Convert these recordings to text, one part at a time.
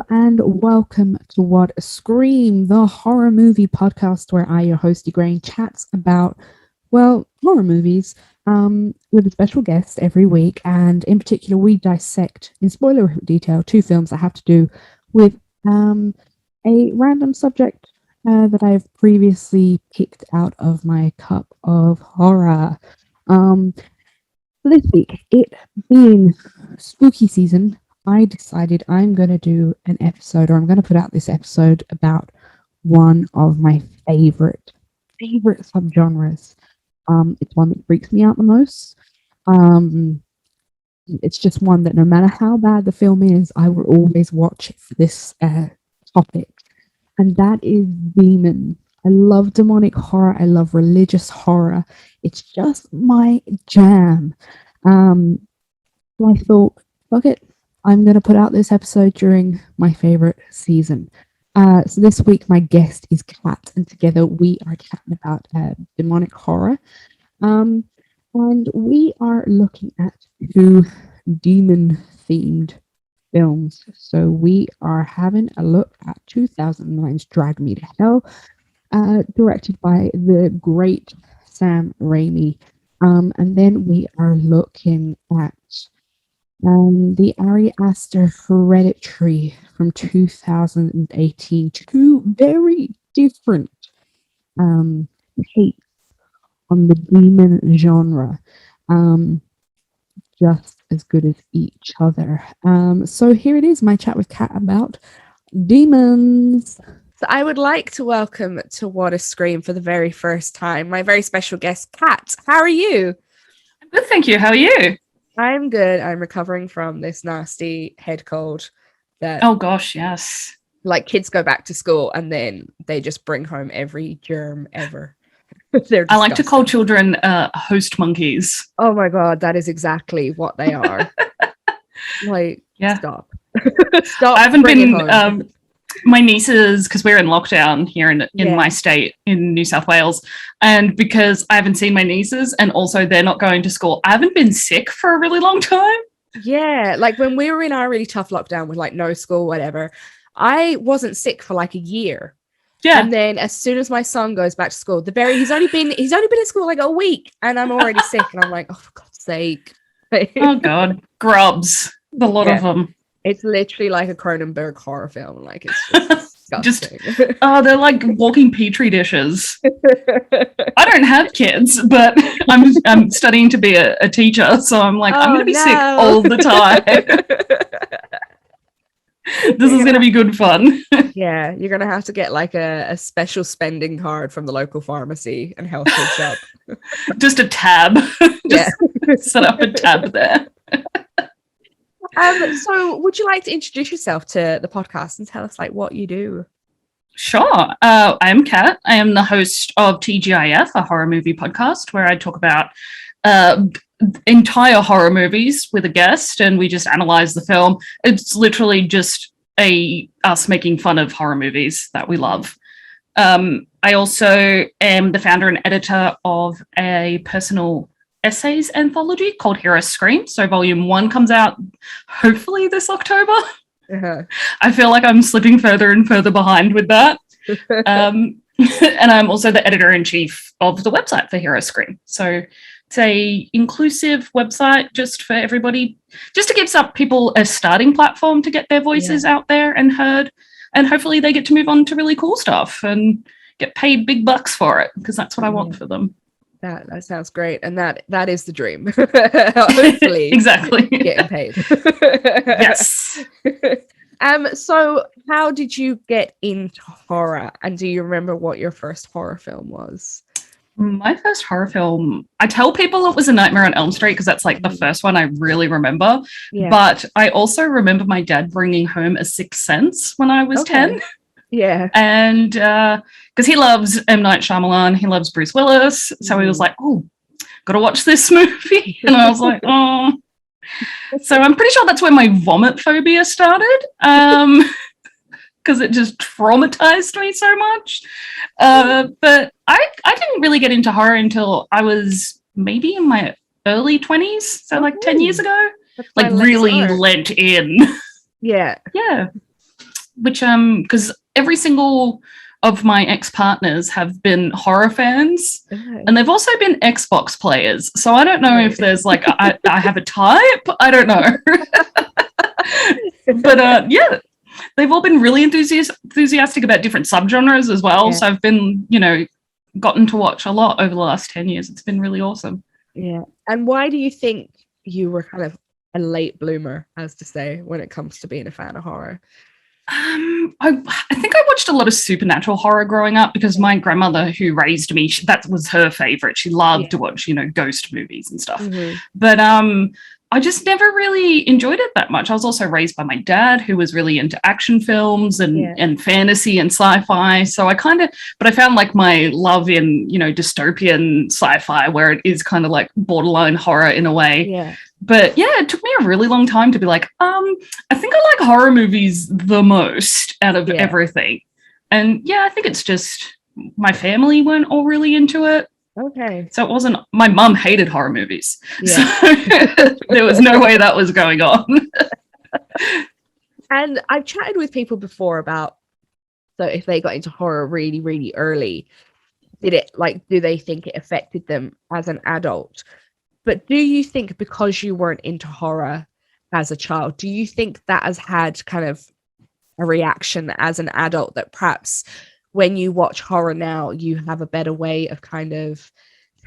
and welcome to What a Scream, the horror movie podcast where I, your host, Ygraine, chats about, horror movies with a special guest every week. And in particular, we dissect, in spoiler detail, two films that have to do with a random subject that I've previously picked out of my cup of horror. This week, it being spooky season, I decided I'm going to do an episode, or I'm going to put out this episode about one of my favorite subgenres. It's one that freaks me out the most. It's just one that no matter how bad the film is, I will always watch it for this topic. And that is Demons. I love demonic horror. I love religious horror. It's just my jam. So I thought, fuck it. I'm going to put out this episode during my favorite season. So this week, my guest is Kat, and together we are chatting about demonic horror. And we are looking at two demon-themed films. So we are having a look at 2009's Drag Me to Hell, directed by the great Sam Raimi. And then we are looking at the Ari Aster Hereditary from 2018. Two very different takes on the demon genre, just as good as each other. So here it is, my chat with Kat about Demons. So I would like to welcome to What a Scream for the very first time my very special guest, Kat. How are you? I'm good, thank you. How are you? I'm good. I'm recovering from this nasty head cold that oh gosh, yes. Like kids go back to school and then they just bring home every germ ever. I like to call children host monkeys. Oh my god, that is exactly what they are. Like, yeah. Stop. I haven't been my nieces, because we're in lockdown here in my state in New South Wales, and because I haven't seen my nieces and also they're not going to school, I haven't been sick for a really long time. Yeah, like when we were in our really tough lockdown with like no school, whatever, I wasn't sick for like a year. Yeah. And then as soon as my son goes back to school, he's only been in school like a week and I'm already sick, and I'm like, oh, for God's sake. Oh God, grubs. The lot of them. It's literally like a Cronenberg horror film. Like, it's just disgusting. They're like walking petri dishes. I don't have kids, but I'm studying to be a teacher, so I'm like, I'm going to be sick all the time. This is going to be good fun. Yeah, you're going to have to get like a special spending card from the local pharmacy and health food shop. Just a tab. Set up a tab there. So would you like to introduce yourself to the podcast and tell us like what you do? Sure. I'm Kat. I am the host of TGIF, a horror movie podcast where I talk about entire horror movies with a guest and we just analyze the film. It's literally just us making fun of horror movies that we love. I also am the founder and editor of a personal essays anthology called Hear Us Scream. So volume 1 comes out hopefully this October. Uh-huh. I feel like I'm slipping further and further behind with that. And I'm also the editor-in-chief of the website for Hear Us Scream. So it's a inclusive website just for everybody, just to give some people a starting platform to get their voices out there and heard. And hopefully they get to move on to really cool stuff and get paid big bucks for it, because that's what I want for them. That sounds great, and that is the dream. Hopefully, exactly getting paid. Yes. So how did you get into horror, and do you remember what your first horror film was? My first horror film, I tell people it was A Nightmare on Elm Street because that's like the first one I really remember. Yeah. But I also remember my dad bringing home A Sixth Sense when I was 10. Yeah. And because he loves M. Night Shyamalan, he loves Bruce Willis. So he was like, oh, got to watch this movie. And I was like, oh. So I'm pretty sure that's where my vomit phobia started. Because it just traumatized me so much. But I didn't really get into horror until I was maybe in my early 20s. So like 10 years ago. Like really lent in. Yeah. Yeah. which because every single of my ex-partners have been horror fans, and they've also been Xbox players. So I don't know if there's like I have a type. I don't know. But yeah, they've all been really enthusiastic about different subgenres as well. Yeah. So I've been, gotten to watch a lot over the last 10 years. It's been really awesome. Yeah. And why do you think you were kind of a late bloomer, as to say, when it comes to being a fan of horror? I think I watched a lot of supernatural horror growing up because my grandmother, who raised me, that was her favorite. She loved to watch, ghost movies and stuff. Mm-hmm. But I just never really enjoyed it that much. I was also raised by my dad, who was really into action films and fantasy and sci-fi. So but I found like my love in, dystopian sci-fi, where it is kind of like borderline horror in a way. Yeah. But yeah, it took me a really long time to be like, I think I like horror movies the most out of everything. And yeah, I think it's just my family weren't all really into it. Okay. So it wasn't, my mum hated horror movies. Yeah. So there was no way that was going on. And I've chatted with people before about, so if they got into horror really, really early, do they think it affected them as an adult? But do you think because you weren't into horror as a child, do you think that has had kind of a reaction as an adult that perhaps when you watch horror now, you have a better way of kind of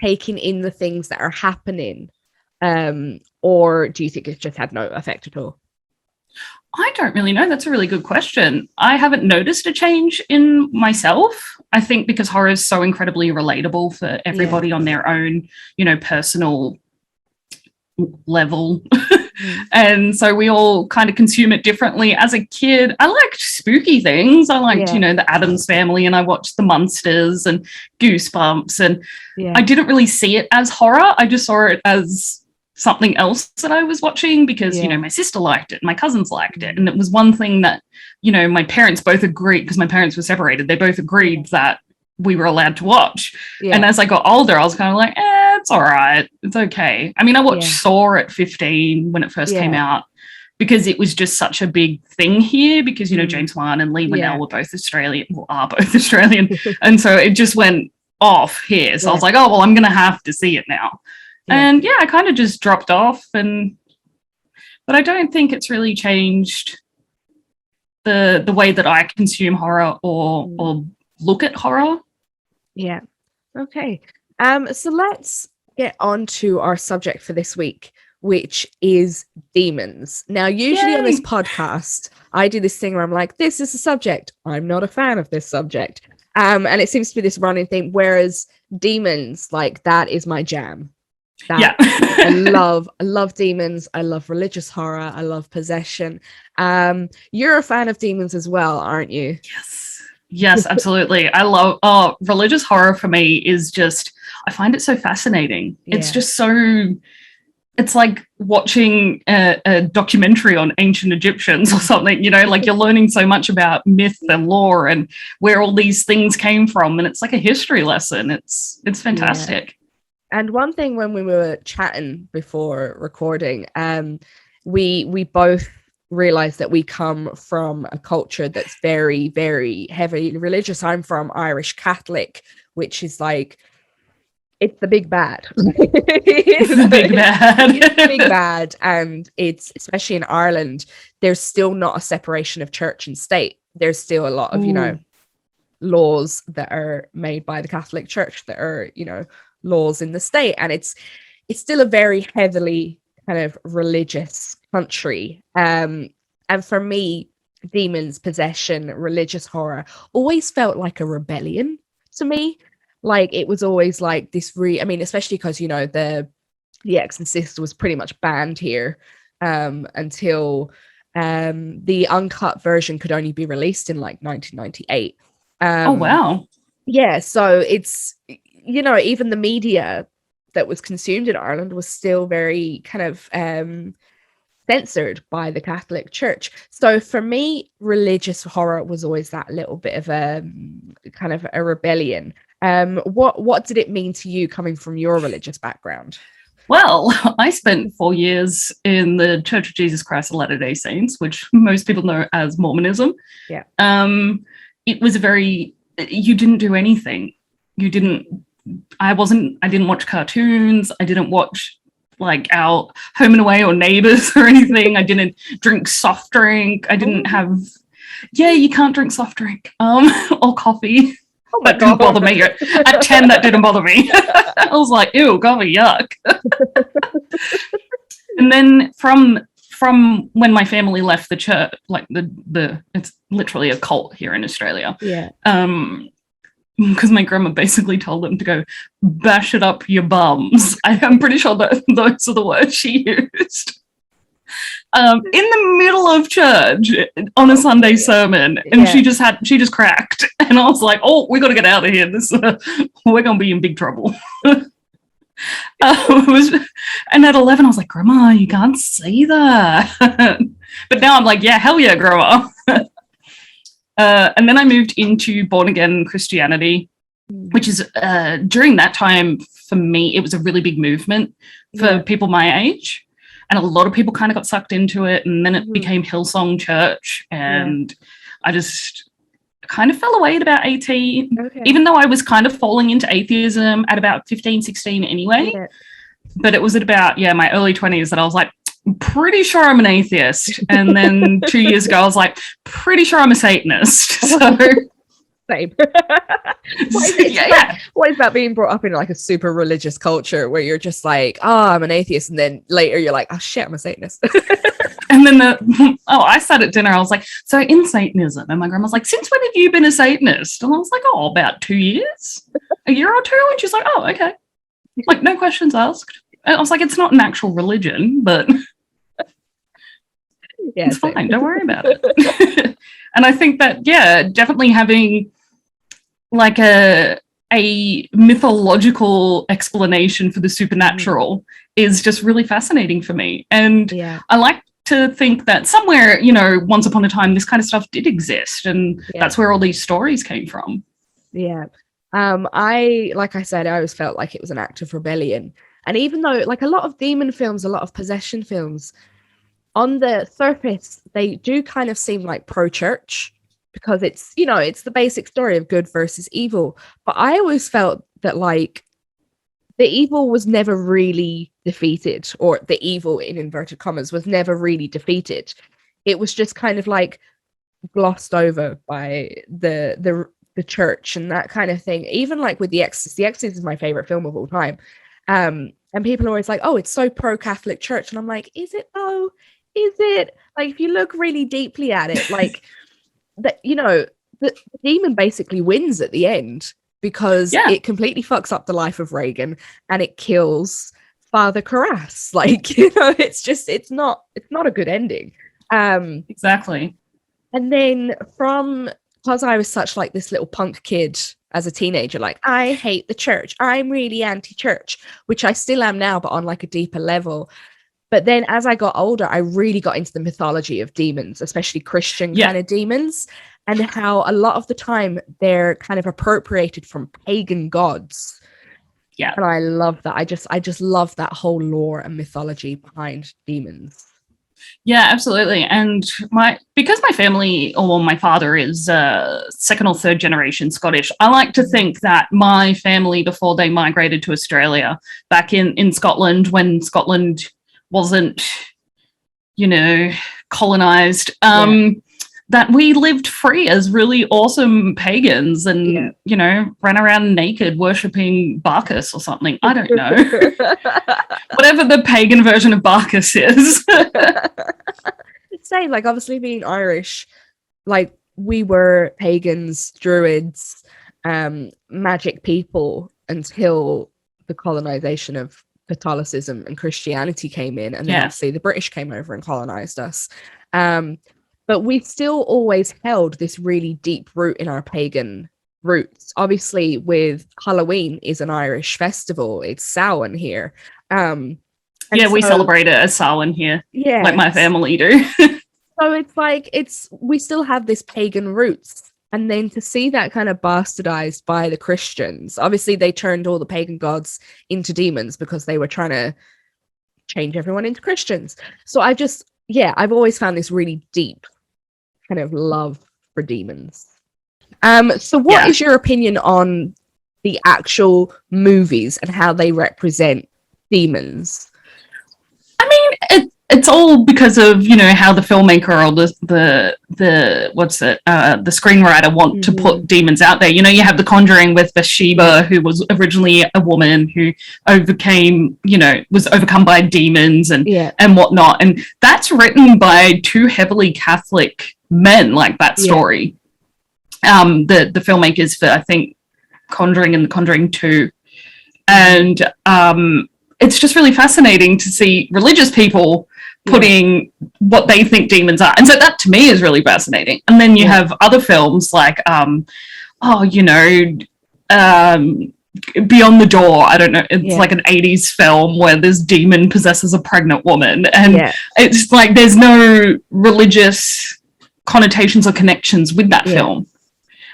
taking in the things that are happening? Or do you think it's just had no effect at all? I don't really know. That's a really good question. I haven't noticed a change in myself. I think because horror is so incredibly relatable for everybody on their own, personal level. And so we all kind of consume it differently. As a kid, I liked spooky things. I liked, the Addams Family, and I watched the Munsters and Goosebumps, and I didn't really see it as horror. I just saw it as something else that I was watching because, my sister liked it, my cousins liked it. And it was one thing that, my parents both agreed, because my parents were separated, they both agreed that we were allowed to watch. Yeah. And as I got older, I was kind of like, it's all right. It's okay. I mean, I watched Saw at 15 when it first came out because it was just such a big thing here because, James Wan and Lee Winnell were both Australian, are both Australian. And so it just went off here. So I was like, oh, well, I'm going to have to see it now. Yeah. And I kind of just dropped off. But I don't think it's really changed the way that I consume horror or look at horror. Yeah. Okay. So let's get on to our subject for this week, which is demons. Now, usually on this podcast, I do this thing where I'm like, this is a subject. I'm not a fan of this subject. And it seems to be this running thing, whereas demons, like, that is my jam. I love demons. I love religious horror. I love possession. You're a fan of demons as well, aren't you? Yes, absolutely. I love religious horror. For me is just, I find it so fascinating. It's just so, it's like watching a documentary on ancient Egyptians or something, like you're learning so much about myth and lore and where all these things came from, and it's like a history lesson. It's fantastic. And one thing, when we were chatting before recording, we both realized that we come from a culture that's very, very heavily religious. I'm from Irish Catholic, which is like, it's the big bad. It's the big bad. It's the big bad. And it's, especially in Ireland, there's still not a separation of church and state. There's still a lot of, laws that are made by the Catholic Church that are, laws in the state. And it's still a very heavily kind of religious country. And for me, demons, possession, religious horror always felt like a rebellion to me. Like, it was always like this especially because, the Exorcist was pretty much banned here until the uncut version could only be released in like 1998. Oh, wow. Yeah. So it's, even the media that was consumed in Ireland was still very kind of censored by the Catholic Church. So for me, religious horror was always that little bit of a kind of a rebellion. What did it mean to you coming from your religious background? Well, I spent 4 years in the Church of Jesus Christ of Latter-day Saints, which most people know as Mormonism. Yeah. It was you didn't do anything. I didn't watch cartoons. I didn't watch like our Home and Away or Neighbours or anything. I didn't drink soft drink. I didn't have, you can't drink soft drink or coffee. Oh my that God. didn't bother me. At 10, that didn't bother me. I was like, ew, coffee, yuck. And then from when my family left the church, like it's literally a cult here in Australia. Yeah. Because my grandma basically told them to go bash it up your bums. I'm pretty sure that those are the words she used. In the middle of church on a Sunday sermon, and she just cracked, and I was like, "Oh, we got to get out of here. We're gonna be in big trouble." And at 11, I was like, "Grandma, you can't say that." But now I'm like, "Yeah, hell yeah, Grandma." And then I moved into born again Christianity, which is during that time for me, it was a really big movement for people my age. And a lot of people kind of got sucked into it. And then it became Hillsong Church. And I just kind of fell away at about 18, even though I was kind of falling into atheism at about 15, 16 anyway. Yeah. But it was at about, my early 20s that I was like, pretty sure I'm an atheist. And then 2 years ago, I was like, pretty sure I'm a Satanist. So... Same. What is that being brought up in like a super religious culture where you're just like, oh, I'm an atheist, and then later you're like, oh shit, I'm a Satanist. And then I sat at dinner, I was like, so in Satanism, and my grandma's like, since when have you been a Satanist? And I was like, oh, about 2 years, a year or two. And she's like, oh, okay, like no questions asked. And I was like, it's not an actual religion, but it's fine, don't worry about it. And I think that definitely having like a mythological explanation for the supernatural is just really fascinating for me. And I like to think that somewhere, once upon a time, this kind of stuff did exist, and that's where all these stories came from. Yeah. Like I said, I always felt like it was an act of rebellion. And even though like a lot of demon films, a lot of possession films, on the surface, they do kind of seem like pro-church, because it's, it's the basic story of good versus evil. But I always felt that like the evil was never really defeated, or the evil in inverted commas was never really defeated. It was just kind of like glossed over by the church and that kind of thing. Even like with The Exorcist. The Exorcist is my favorite film of all time. And people are always like, oh, it's so pro-Catholic Church. And I'm like, is it though? Is it? Like, if you look really deeply at it, like that, the demon basically wins at the end, because it completely fucks up the life of Reagan and it kills Father Karras. Like, it's not a good ending. Exactly. And then because I was such like this little punk kid as a teenager, like, I hate the church, I'm really anti-church, which I still am now, but on like a deeper level. But then as I got older, I really got into the mythology of demons, especially Christian kind of demons, and how a lot of the time they're kind of appropriated from pagan gods. Yeah. And I love that. I just love that whole lore and mythology behind demons. Yeah, absolutely. And because my family, or my father is second or third generation Scottish, I like to think that my family, before they migrated to Australia, back in Scotland, when Scotland wasn't, colonized, that we lived free as really awesome pagans and, ran around naked worshipping Bacchus or something. I don't know. Whatever the pagan version of Bacchus is. Same, like obviously being Irish, like we were pagans, druids, magic people until the colonization of Catholicism and Christianity came in, and then obviously the British came over and colonized us. But we've still always held this really deep root in our pagan roots. Obviously, with Halloween is an Irish festival. It's Samhain here. We celebrate it as Samhain here. Yeah, like my family do. So it's like we still have this pagan roots. And then to see that kind of bastardized by the Christians, obviously they turned all the pagan gods into demons because they were trying to change everyone into Christians. So I've always found this really deep kind of love for demons. So what is your opinion on the actual movies and how they represent demons? I mean, it's all because of, you know, how the filmmaker or the screenwriter want to put demons out there. You know, you have The Conjuring with Bathsheba, who was originally a woman who was overcome by demons and whatnot. And that's written by two heavily Catholic men, like that story. The filmmakers for, I think, Conjuring and The Conjuring 2. And it's just really fascinating to see religious people putting what they think demons are. And so that to me is really fascinating. And then you have other films like, Beyond the Door. I don't know. It's like an 80s film where this demon possesses a pregnant woman. And it's like there's no religious connotations or connections with that film.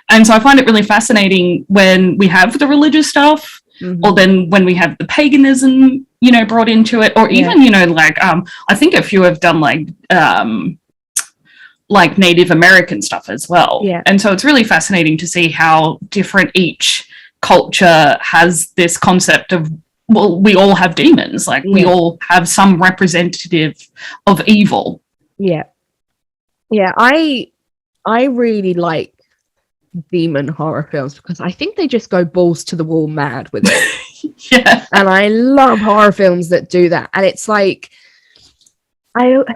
And so I find it really fascinating when we have the religious stuff, or then when we have the paganism, you know, brought into it, or even, you know, like, I think a few have done like Native American stuff as well. Yeah. And so it's really fascinating to see how different each culture has this concept of, well, we all have demons, like we all have some representative of evil. Yeah. Yeah, I really like demon horror films because I think they just go balls to the wall mad with it. And I love horror films that do that. And it's like it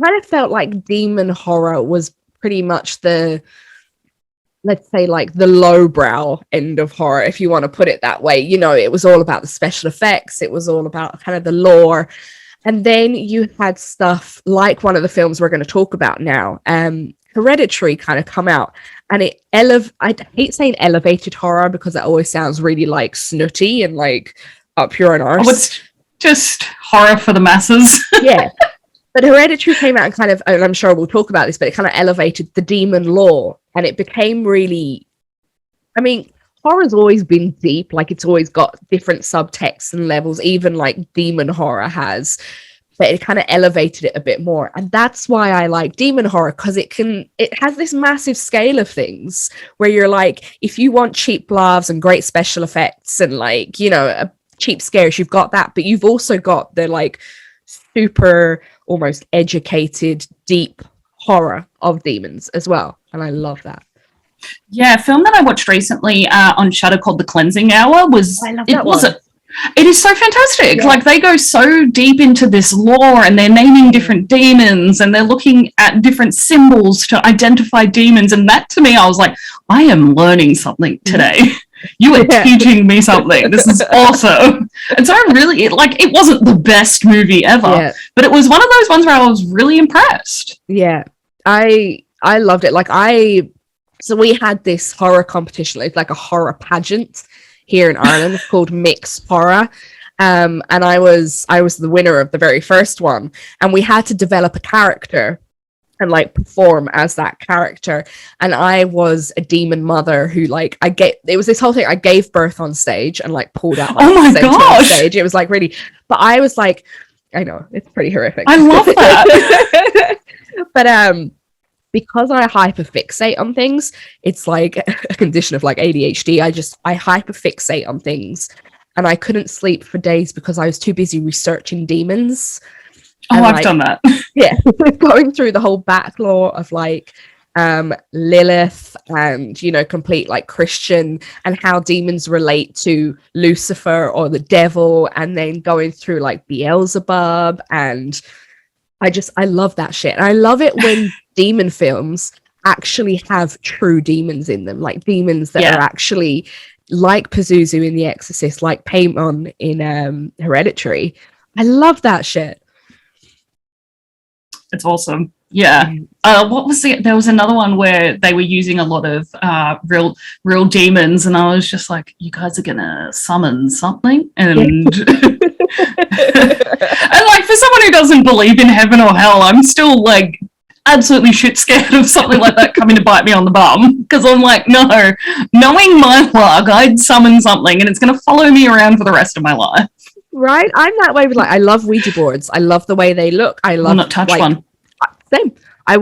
kind of felt like demon horror was pretty much let's say like the lowbrow end of horror, if you want to put it that way. You know, it was all about the special effects, it was all about kind of the lore. And then you had stuff like one of the films we're going to talk about now, Hereditary, kind of come out, and I hate saying elevated horror because that always sounds really like snooty and like up your own arse. Oh, it's just horror for the masses. But Hereditary came out and kind of, and I'm sure we'll talk about this, but it kind of elevated the demon lore, and it became really, I mean, horror's always been deep, like it's always got different subtexts and levels, even like demon horror has, but it kind of elevated it a bit more. And that's why I like demon horror, because it has this massive scale of things where you're like, if you want cheap laughs and great special effects and like, you know, cheap scares, you've got that, but you've also got the like super almost educated deep horror of demons as well, and I love that. Yeah, a film that I watched recently on Shudder called The Cleansing Hour it is so fantastic. Yeah. Like they go so deep into this lore, and they're naming different demons, and they're looking at different symbols to identify demons. And that to me, I was like, I am learning something today. You are teaching me something. This is awesome. And so it wasn't the best movie ever, but it was one of those ones where I was really impressed. Yeah, I loved it. So we had this horror competition. It's like a horror pageant here in Ireland called Mixed Horror. And I was the winner of the very first one. And we had to develop a character and like perform as that character. And I was a demon mother who it was this whole thing. I gave birth on stage and like pulled out my on stage. It was like really, but I was like, I know, it's pretty horrific. I love that. But because I hyperfixate on things, it's like a condition of like ADHD. I hyperfixate on things, and I couldn't sleep for days because I was too busy researching demons. Oh, I've done that. Yeah, going through the whole back lore of like Lilith and, you know, complete like Christian and how demons relate to Lucifer or the devil, and then going through like Beelzebub, and I love that shit. And I love it when demon films actually have true demons in them, like demons that are actually like Pazuzu in The Exorcist, like Paimon in Hereditary. I love that shit. It's awesome. Yeah. What was there was another one where they were using a lot of real demons, and I was just like, you guys are gonna summon something, and and like for someone who doesn't believe in heaven or hell, I'm still like absolutely shit scared of something like that coming to bite me on the bum, because I'm like, no, knowing my luck, I'd summon something and it's gonna follow me around for the rest of my life. Right? I'm that way with like I love Ouija boards. I love the way they look. I love not touch like, one. Same. I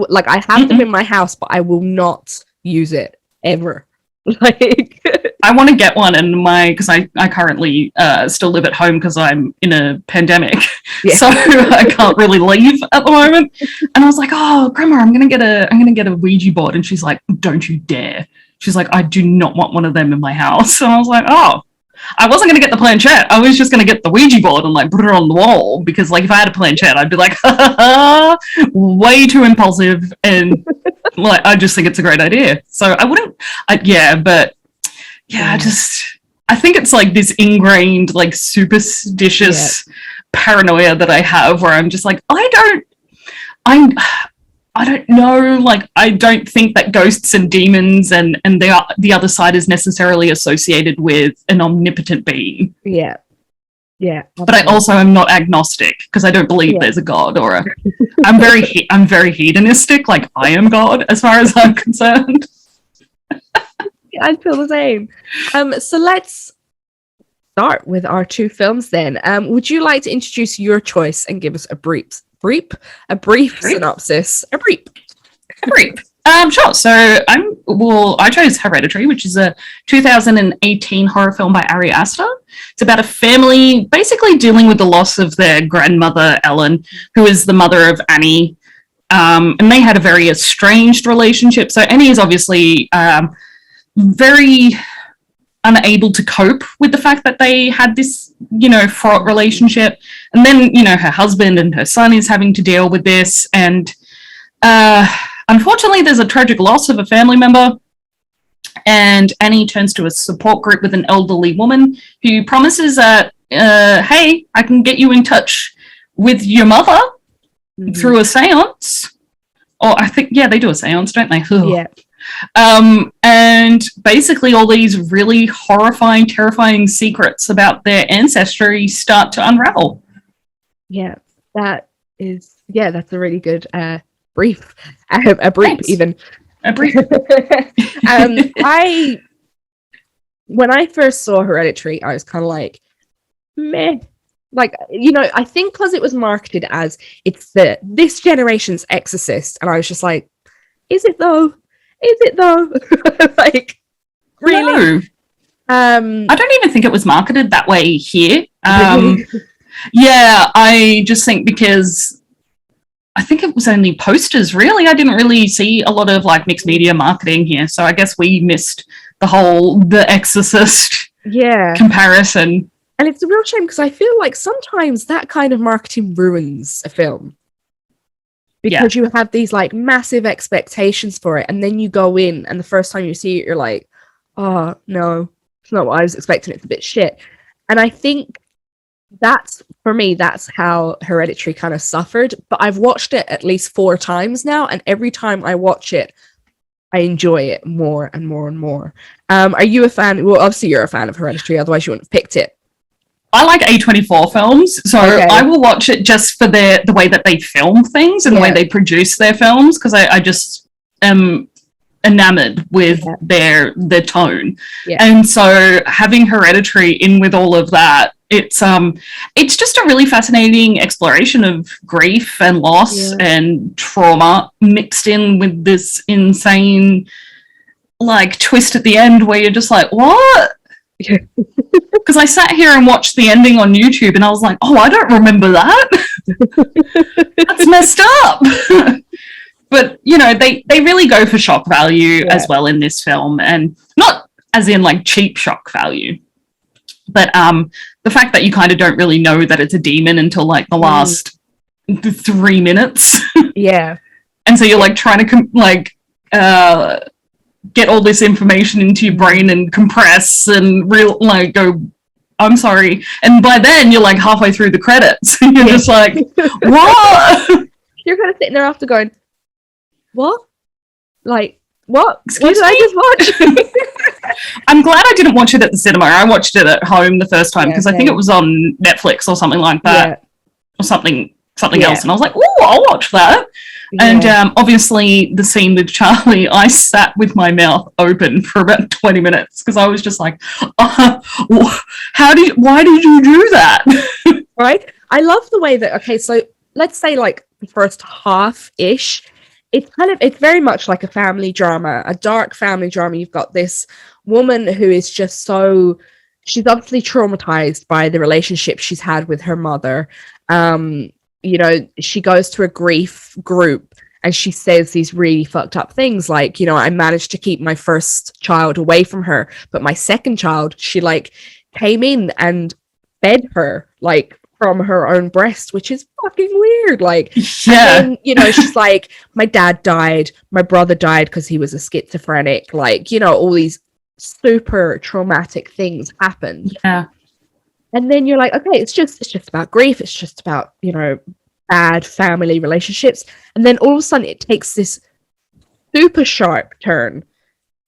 have them in my house, but I will not use it ever. Like I want to get one because I currently still live at home because I'm in a pandemic, so I can't really leave at the moment. And I was like, "Oh, Grandma, I'm gonna get a Ouija board," and she's like, "Don't you dare!" She's like, "I do not want one of them in my house." And I was like, "Oh." I wasn't going to get the planchette. I was just going to get the Ouija board and like put it on the wall because like if I had a planchette, I'd be like, way too impulsive, and like I just think it's a great idea. So I wouldn't. I think it's like this ingrained like superstitious paranoia that I have where I'm just like I don't know, like, I don't think that ghosts and demons and the other side is necessarily associated with an omnipotent being. Yeah. Yeah. But I also am not agnostic because I don't believe there's a god or a... I'm very hedonistic, like I am God as far as I'm concerned. I feel the same. So let's start with our two films then. Would you like to introduce your choice and give us a brief synopsis? A brief. Sure. So I chose Hereditary, which is a 2018 horror film by Ari Aster. It's about a family basically dealing with the loss of their grandmother, Ellen, who is the mother of Annie. And they had a very estranged relationship. So Annie is obviously very unable to cope with the fact that they had this, fraught relationship. And then, her husband and her son is having to deal with this. And unfortunately, there's a tragic loss of a family member. And Annie turns to a support group with an elderly woman who promises that, hey, I can get you in touch with your mother through a seance. Or I think, they do a seance, don't they? Ugh. Yeah. And basically all these really horrifying, terrifying secrets about their ancestry start to unravel. Yeah, that's a really good brief. A brief. Thanks. Even. A brief. When I first saw Hereditary, I was kind of like, meh. Like, I think because it was marketed as it's this generation's Exorcist, and I was just like, is it though? Like, really? No. I don't even think it was marketed that way here. Really? Yeah, I just think because I think it was only posters, really. I didn't really see a lot of like mixed media marketing here. So I guess we missed the Exorcist comparison. And it's a real shame because I feel like sometimes that kind of marketing ruins a film. Because you have these like massive expectations for it, and then you go in and the first time you see it, you're like, oh no, it's not what I was expecting, it's a bit shit. And I think that's how Hereditary kind of suffered. But I've watched it at least 4 times now, and every time I watch it, I enjoy it more and more and more. Are you a fan? Well, obviously you're a fan of Hereditary, otherwise you wouldn't have picked it. I like A24 films, so I will watch it just for the way that they film things and the way they produce their films, because I just am enamored with their tone. Yeah. And so having Hereditary in with all of that, it's just a really fascinating exploration of grief and loss and trauma mixed in with this insane like twist at the end where you're just like, what? Because I sat here and watched the ending on YouTube and I was like, oh, I don't remember that. That's messed up. But, they really go for shock value as well in this film, and not as in like cheap shock value. But the fact that you kind of don't really know that it's a demon until like the last 3 minutes. Yeah. And so you're like trying to get all this information into your brain and compress and go, I'm sorry. And by then you're like halfway through the credits. And you're just like, what? You're kind of sitting there after going, what? Like, what? Excuse me? What did I just watch? I'm glad I didn't watch it at the cinema. I watched it at home the first time because I think it was on Netflix or something like that. Or something else. And I was like, oh, I'll watch that. Yeah. And obviously the scene with Charlie, I sat with my mouth open for about 20 minutes because I was just like, why did you do that? right? I love the way that, okay, so let's say like the first half-ish, it's very much like a family drama, a dark family drama. You've got this woman who is just she's obviously traumatized by the relationship she's had with her mother. She goes to a grief group and she says these really fucked up things like, I managed to keep my first child away from her, but my second child, she like came in and fed her like from her own breast, which is fucking weird. Like, yeah. And then, she's like, my dad died, my brother died because he was a schizophrenic. Like, all these super traumatic things happened. Yeah. And then you're like, okay, it's just about grief. It's just about, bad family relationships. And then all of a sudden it takes this super sharp turn.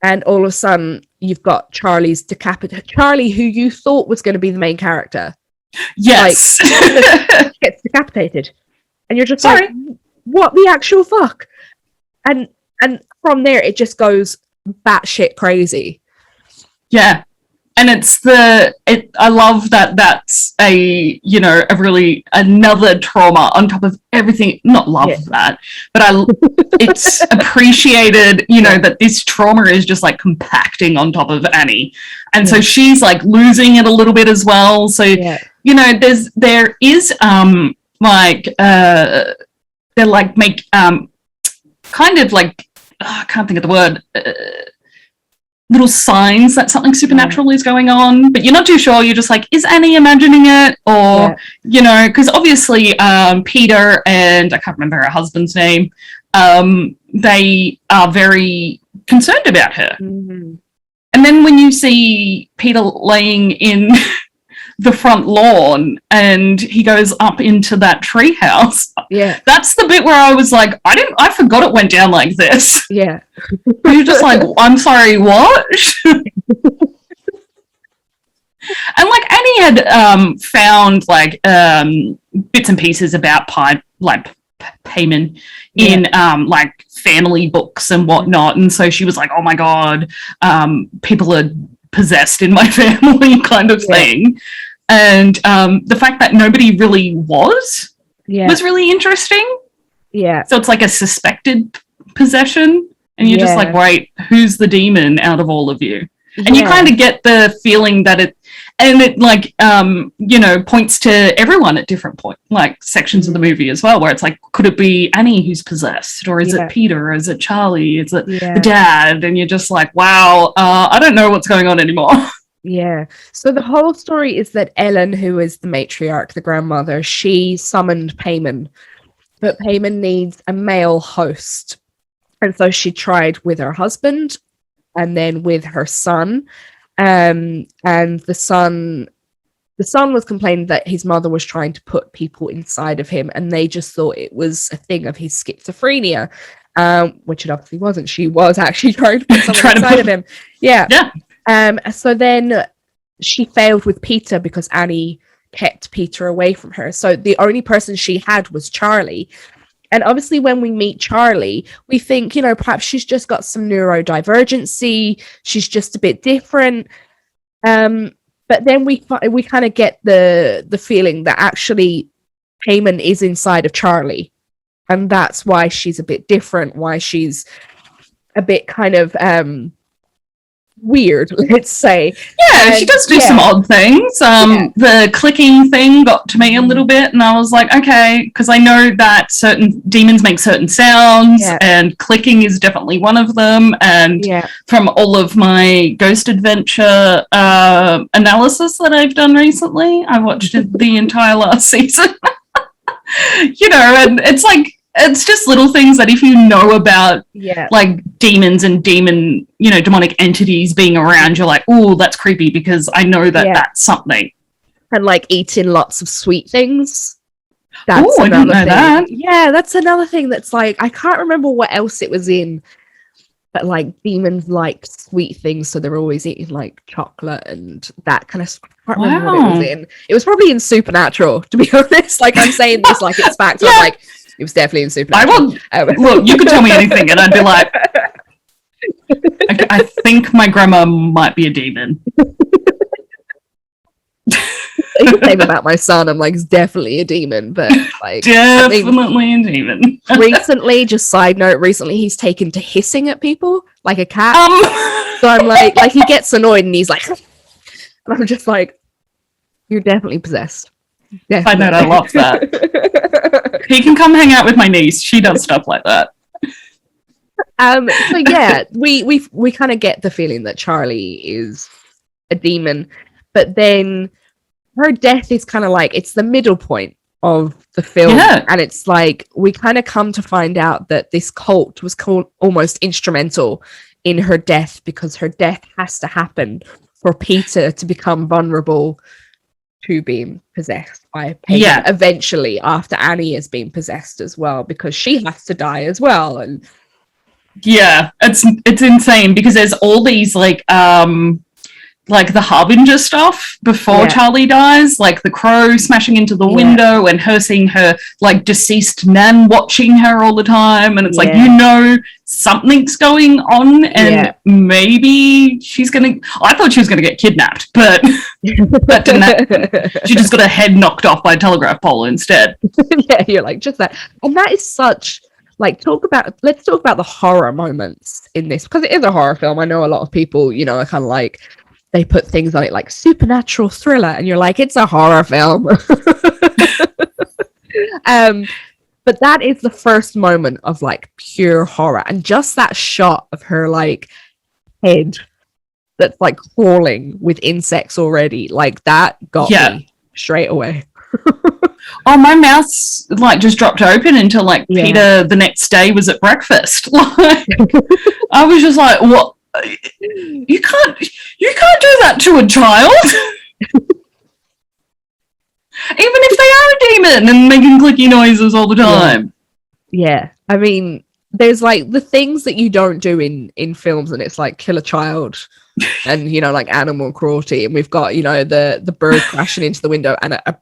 And all of a sudden you've got Charlie, who you thought was going to be the main character. Yes. Like, gets decapitated. And you're just like, what the actual fuck? And from there it just goes batshit crazy. Yeah. And I love that that's a really another trauma on top of everything. Not love that, but it's appreciated, that this trauma is just like compacting on top of Annie. And so she's like losing it a little bit as well. So, there is they're like make kind of like, I can't think of the word, little signs that something supernatural is going on, but you're not too sure. You're just like, is Annie imagining it? Or, because obviously Peter and I can't remember her husband's name, they are very concerned about her. Mm-hmm. And then when you see Peter laying in the front lawn and he goes up into that treehouse. Yeah. That's the bit where I was like, I forgot it went down like this. Yeah. You're just like, I'm sorry, what? And like Annie had found like bits and pieces about Paimon in like family books and whatnot, and so she was like, oh my god, people are possessed in my family kind of thing. And the fact that nobody really was really interesting. Yeah. So it's like a suspected possession, and you're just like, wait, who's the demon out of all of you? And you kind of get the feeling that it like points to everyone at different like sections of the movie as well, where it's like, could it be Annie who's possessed, or is it Peter, or is it Charlie, is it the dad? And you're just like, wow, I don't know what's going on anymore. Yeah. So the whole story is that Ellen, who is the matriarch, the grandmother, she summoned Paimon, but Paimon needs a male host. And so she tried with her husband and then with her son. And the son was complaining that his mother was trying to put people inside of him, and they just thought it was a thing of his schizophrenia, which it obviously wasn't. She was actually trying to put someone inside of him. Yeah. So then she failed with Peter because Annie kept Peter away from her. So the only person she had was Charlie. And obviously when we meet Charlie, we think, perhaps she's just got some neurodivergency. She's just a bit different. But then we kind of get the feeling that actually Paimon is inside of Charlie. And that's why she's a bit different, why she's a bit kind of weird, let's say. Yeah, she does do some odd things. The clicking thing got to me a little bit, and I was like, okay, because I know that certain demons make certain sounds, and clicking is definitely one of them. And from all of my Ghost Adventure analysis that I've done recently, I watched the entire last season. And it's like, it's just little things that if you know about like demons and demonic entities being around, you're like, oh, that's creepy, because I know that that's something. And like eating lots of sweet things. Oh, I didn't know that. Yeah, that's another thing that's like, I can't remember what else it was in, but like demons like sweet things, so they're always eating like chocolate and that kind of stuff. I can't remember what it was in. It was probably in Supernatural, to be honest. Like, I'm saying this like it's fact. I'm like, it was definitely in Supernatural. Look, you could tell me anything and I'd be like, I think my grandma might be a demon. Same about my son. I'm like, he's definitely a demon, but like definitely a demon. Recently, just side note, recently he's taken to hissing at people like a cat. So I'm like he gets annoyed and he's like, and I'm just like, you're definitely possessed. Definitely. I know, I love that. He can come hang out with my niece. She does stuff like that. So yeah, we kind of get the feeling that Charlie is a demon, but then her death is kind of like, it's the middle point of the film, and it's like we kind of come to find out that this cult was almost instrumental in her death, because her death has to happen for Peter to become vulnerable to being possessed by Pagan eventually, after Annie has been possessed as well, because she has to die as well. And it's insane, because there's all these like the Harbinger stuff before Charlie dies, like the crow smashing into the window and her seeing her like deceased nan watching her all the time, and it's like, you know, something's going on, and maybe she's gonna, I thought she was gonna get kidnapped, but that didn't happen. She just got her head knocked off by a telegraph pole instead. You're like, just that. And that is such, like, let's talk about the horror moments in this, because it is a horror film. I know a lot of people, you know, are kind of like, they put things on it like supernatural thriller, and you're like, it's a horror film. But that is the first moment of like pure horror, and just that shot of her like head that's like crawling with insects already, like that got me straight away. Oh, my mouth like just dropped open until like Peter the next day was at breakfast. Like, I was just like, what? You can't do that to a child. Even if they are a demon and making clicky noises all the time. Yeah. I mean, there's like the things that you don't do in films, and it's like kill a child and, you know, like animal cruelty. And we've got, you know, the bird crashing into the window and a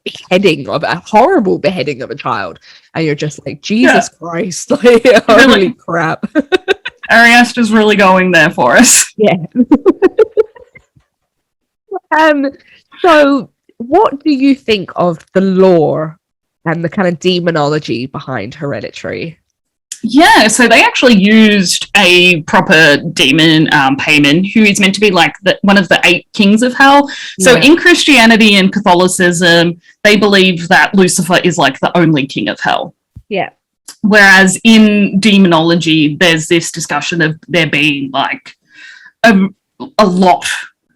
horrible beheading of a child. And you're just like, Jesus Christ. Like, holy crap. Ari Aster's really going there for us. Yeah. So what do you think of the lore and the kind of demonology behind Hereditary? Yeah, so they actually used a proper demon, Paimon, who is meant to be like one of the 8 kings of hell. So in Christianity and Catholicism, they believe that Lucifer is like the only king of hell. Yeah. Whereas in demonology, there's this discussion of there being like a lot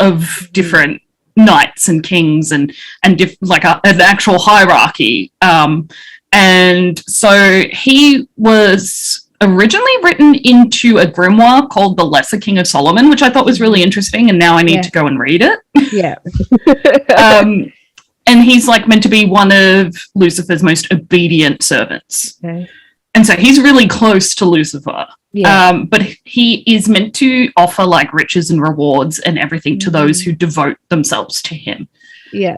of different knights and kings and like an actual hierarchy. And so he was originally written into a grimoire called The Lesser King of Solomon, which I thought was really interesting, and now I need to go and read it. Yeah. And he's like meant to be one of Lucifer's most obedient servants. Okay. And so he's really close to Lucifer. Yeah. But he is meant to offer like riches and rewards and everything to those who devote themselves to him. Yeah.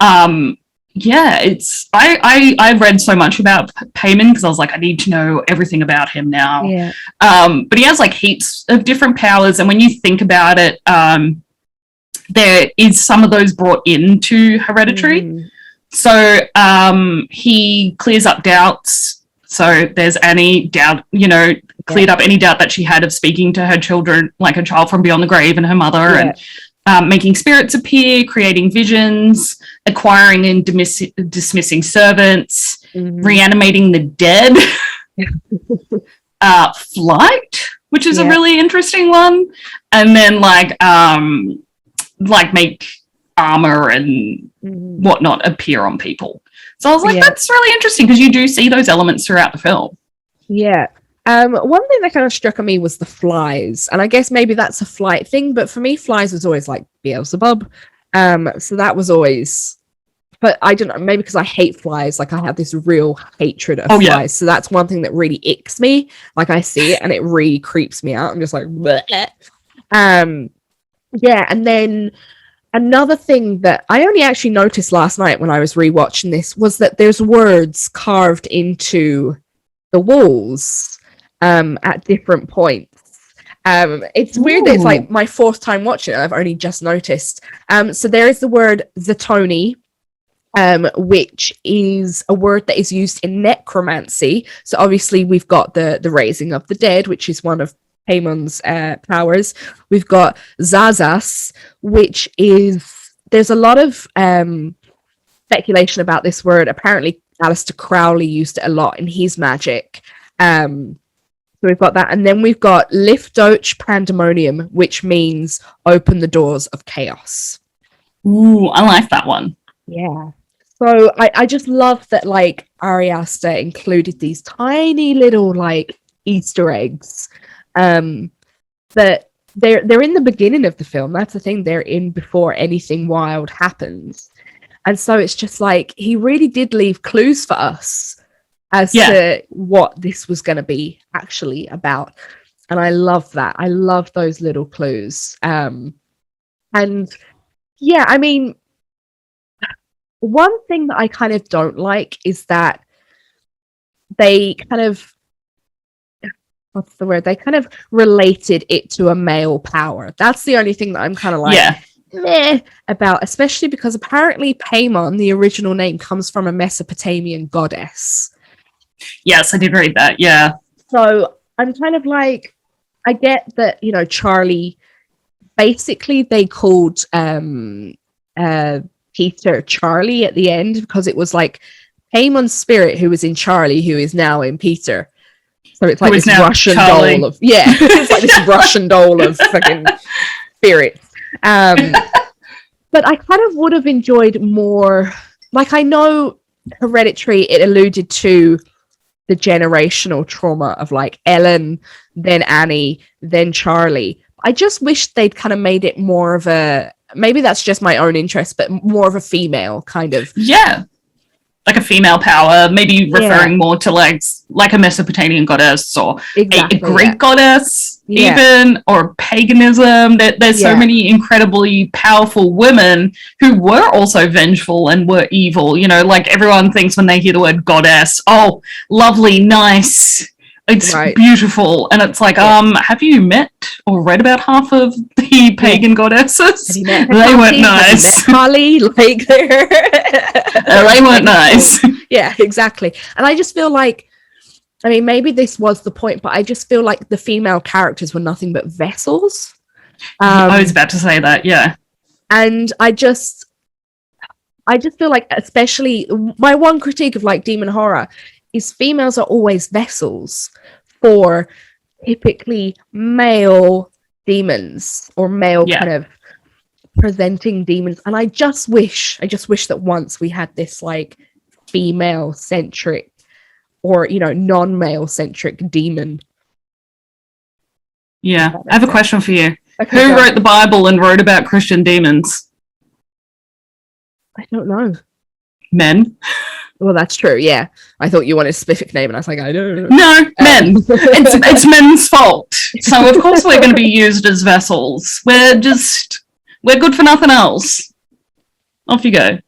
It's I read so much about Paimon because I was like, I need to know everything about him now. Yeah. But he has like heaps of different powers, and when you think about it, there is some of those brought into Hereditary. So he clears up doubts. So there's any doubt, you know, cleared up any doubt that she had of speaking to her children, like a child from beyond the grave and her mother, and making spirits appear, creating visions, acquiring and dismissing servants, reanimating the dead, flight, which is a really interesting one, and then like make armor and whatnot appear on people. So I was like, that's really interesting, because you do see those elements throughout the film. Yeah. One thing that kind of struck me was the flies, and I guess maybe that's a flight thing, but for me, flies was always like Beelzebub. So that was always, but I don't know, maybe because I hate flies, like I have this real hatred of flies. So that's one thing that really icks me. Like I see it and it really creeps me out. I'm just like, bleh. And then another thing that I only actually noticed last night when I was rewatching this was that there's words carved into the walls at different points. It's weird that it's like my 4th time watching it. I've only just noticed. So there is the word Zatoni which is a word that is used in necromancy. So obviously we've got the raising of the dead, which is one of Paimon's powers. We've got Zazas, which is, there's a lot of speculation about this word. Apparently Aleister Crowley used it a lot in his magic. So we've got that, and then we've got Lifdoch Pandemonium, which means open the doors of chaos. Ooh, I like that one. Yeah. So I just love that, like, Ari Aster included these tiny little, like, Easter eggs that they're in the beginning of the film. That's the thing, they're in before anything wild happens. And so it's just like, he really did leave clues for us as to what this was going to be actually about. And I love that. I love those little clues. And yeah, I mean, one thing that I kind of don't like is that they kind of, what's the word? They kind of related it to a male power. That's the only thing that I'm kind of like, meh about, especially because apparently Paimon, the original name, comes from a Mesopotamian goddess. Yes, I did read that, yeah. So I'm kind of like, I get that, you know, Charlie, basically they called Peter Charlie at the end because it was like Paimon's spirit who was in Charlie who is now in Peter. So it's like this Russian doll of it's like this Russian doll of fucking spirits. But I kind of would have enjoyed more, like, I know Hereditary, it alluded to the generational trauma of like Ellen, then Annie, then Charlie. I just wish they'd kind of made it more of a, maybe that's just my own interest, but more of a female kind of. Yeah. Like a female power, maybe referring more to like a Mesopotamian goddess or a Greek goddess, even, or paganism. There's so many incredibly powerful women who were also vengeful and were evil. You know, like everyone thinks when they hear the word goddess, oh, lovely, nice, it's beautiful. And it's like, have you met or read about half of the pagan goddesses? They weren't nice. Holly, like they weren't nice. Yeah, exactly. And I just feel like, I mean, maybe this was the point, but I just feel like the female characters were nothing but vessels. I was about to say that, yeah. And I just feel like, especially my one critique of like demon horror is females are always vessels for typically male demons or male kind of presenting demons. And I just wish that once we had this like female centric or, you know, non-male centric demon. Yeah, I have a question for you. Okay, who wrote the Bible and wrote about Christian demons? I don't know. Men. Well, that's true, yeah. I thought you wanted a specific name, and I was like, I don't know. No, men. It's men's fault. So, of course, we're going to be used as vessels. We're good for nothing else. Off you go.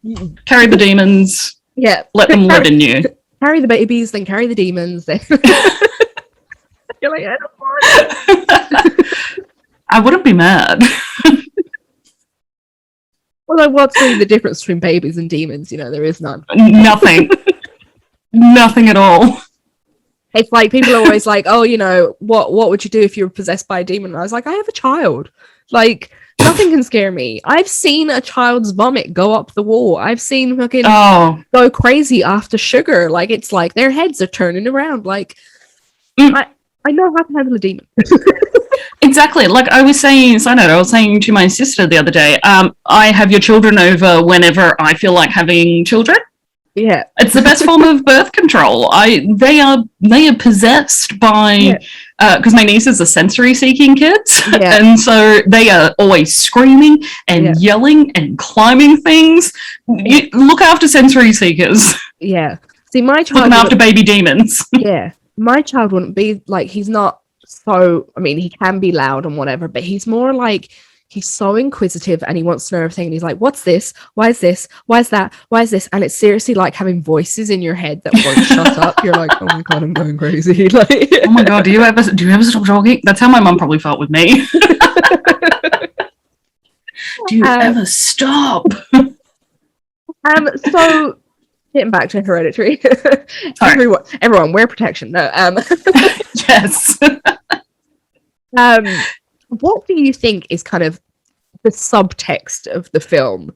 Carry the demons. Yeah. Let them live in you. Carry the babies, then carry the demons. Then you're like, I don't want. I wouldn't be mad. Well, like, what's really the difference between babies and demons? You know, there is none. Nothing. Nothing at all. It's like people are always like, oh, you know, what would you do if you were possessed by a demon? And I was like, I have a child. Like, nothing can scare me. I've seen a child's vomit go up the wall. I've seen fucking go crazy after sugar. Like, it's like their heads are turning around. Like, I know how to handle a demon. Exactly. Like I was saying to my sister the other day, I have your children over whenever I feel like having children. Yeah. It's the best form of birth control. They are possessed by, because my nieces are sensory seeking kids. Yeah. And so they are always screaming and yelling and climbing things. You look after sensory seekers. Yeah. See, my child. Looking after baby demons. Yeah. My child wouldn't be like, he's not. So, I mean, he can be loud and whatever, but he's more like, he's so inquisitive and he wants to know everything. And he's like, what's this? Why is this? Why is that? Why is this? And it's seriously like having voices in your head that won't shut up. You're like, oh my God, I'm going crazy. Like, oh my God, do you ever stop talking? That's how my mum probably felt with me. Do you ever stop? So getting back to Hereditary, everyone wear protection. No, Yes. What do you think is kind of the subtext of the film?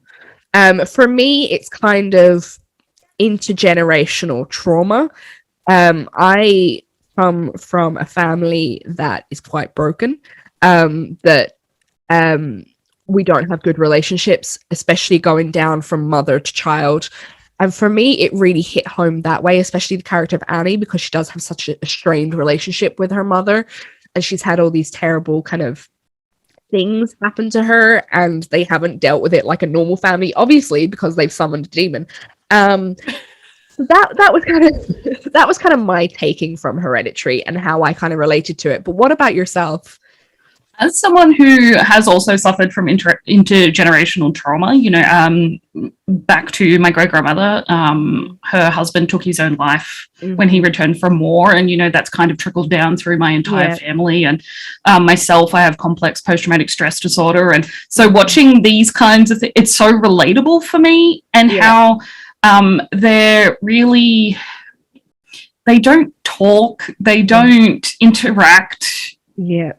For me, it's kind of intergenerational trauma. I come from a family that is quite broken. That we don't have good relationships, especially going down from mother to child. And for me, it really hit home that way, especially the character of Annie, because she does have such a strained relationship with her mother. And she's had all these terrible kind of things happen to her, and they haven't dealt with it like a normal family, obviously, because they've summoned a demon. So that was kind of my taking from Hereditary and how I kind of related to it. But what about yourself? As someone who has also suffered from intergenerational trauma, back to my great-grandmother, her husband took his own life when he returned from war. And, that's kind of trickled down through my entire family. And myself, I have complex post-traumatic stress disorder. And so watching these kinds of things, it's so relatable for me, and how they're really, they don't talk, they don't interact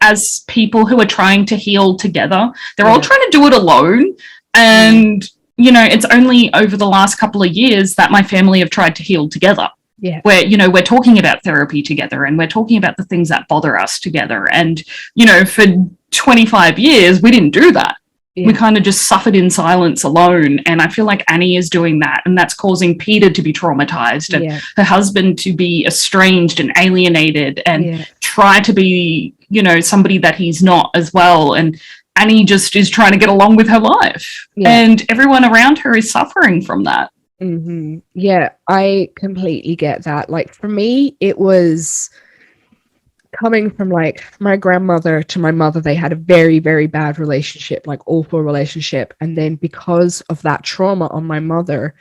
as people who are trying to heal together. They're all trying to do it alone. And, it's only over the last couple of years that my family have tried to heal together. Yeah. Where, we're talking about therapy together, and we're talking about the things that bother us together. And, for 25 years, we didn't do that. Yeah. We kind of just suffered in silence alone. And I feel like Annie is doing that. And that's causing Peter to be traumatized, and her husband to be estranged and alienated, and try to be, somebody that he's not as well. And Annie just is trying to get along with her life. Yeah. And everyone around her is suffering from that. Mm-hmm. Yeah, I completely get that. Like, for me, it was coming from like my grandmother to my mother. They had a very, very bad relationship, like awful relationship. And then because of that trauma on my mother,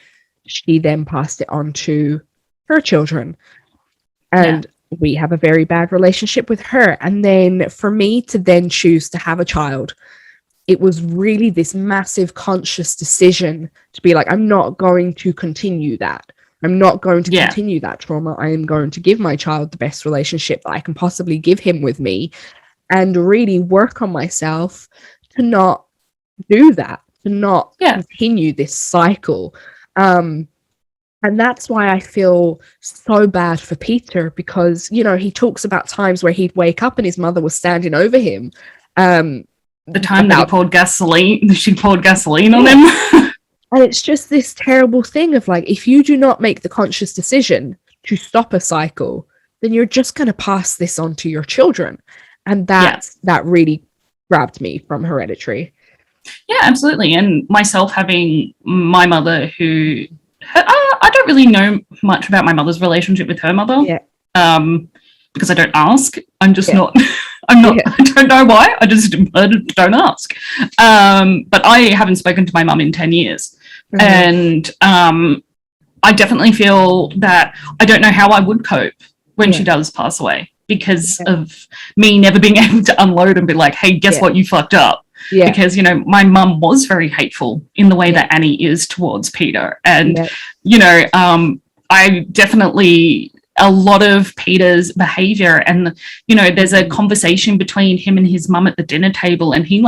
she then passed it on to her children. And we have a very bad relationship with her. And then for me to then choose to have a child, it was really this massive conscious decision to be like, I'm not going to continue that. I'm not going to continue that trauma. I am going to give my child the best relationship that I can possibly give him with me, and really work on myself to not do that, to not continue this cycle. And that's why I feel so bad for Peter, because, he talks about times where he'd wake up and his mother was standing over him. The time that she poured gasoline on him. And it's just this terrible thing of like, if you do not make the conscious decision to stop a cycle, then you're just going to pass this on to your children. And that really grabbed me from Hereditary. Yeah, absolutely. And myself having my mother who... I don't really know much about my mother's relationship with her mother, because I don't ask. I'm just not. I don't know why. I just don't ask. But I haven't spoken to my mum in 10 years, and I definitely feel that I don't know how I would cope when she does pass away, because of me never being able to unload and be like, "Hey, guess what? You fucked up." Yeah. Because, my mum was very hateful in the way that Annie is towards Peter. And, I definitely, a lot of Peter's behavior, and, there's a conversation between him and his mum at the dinner table, and he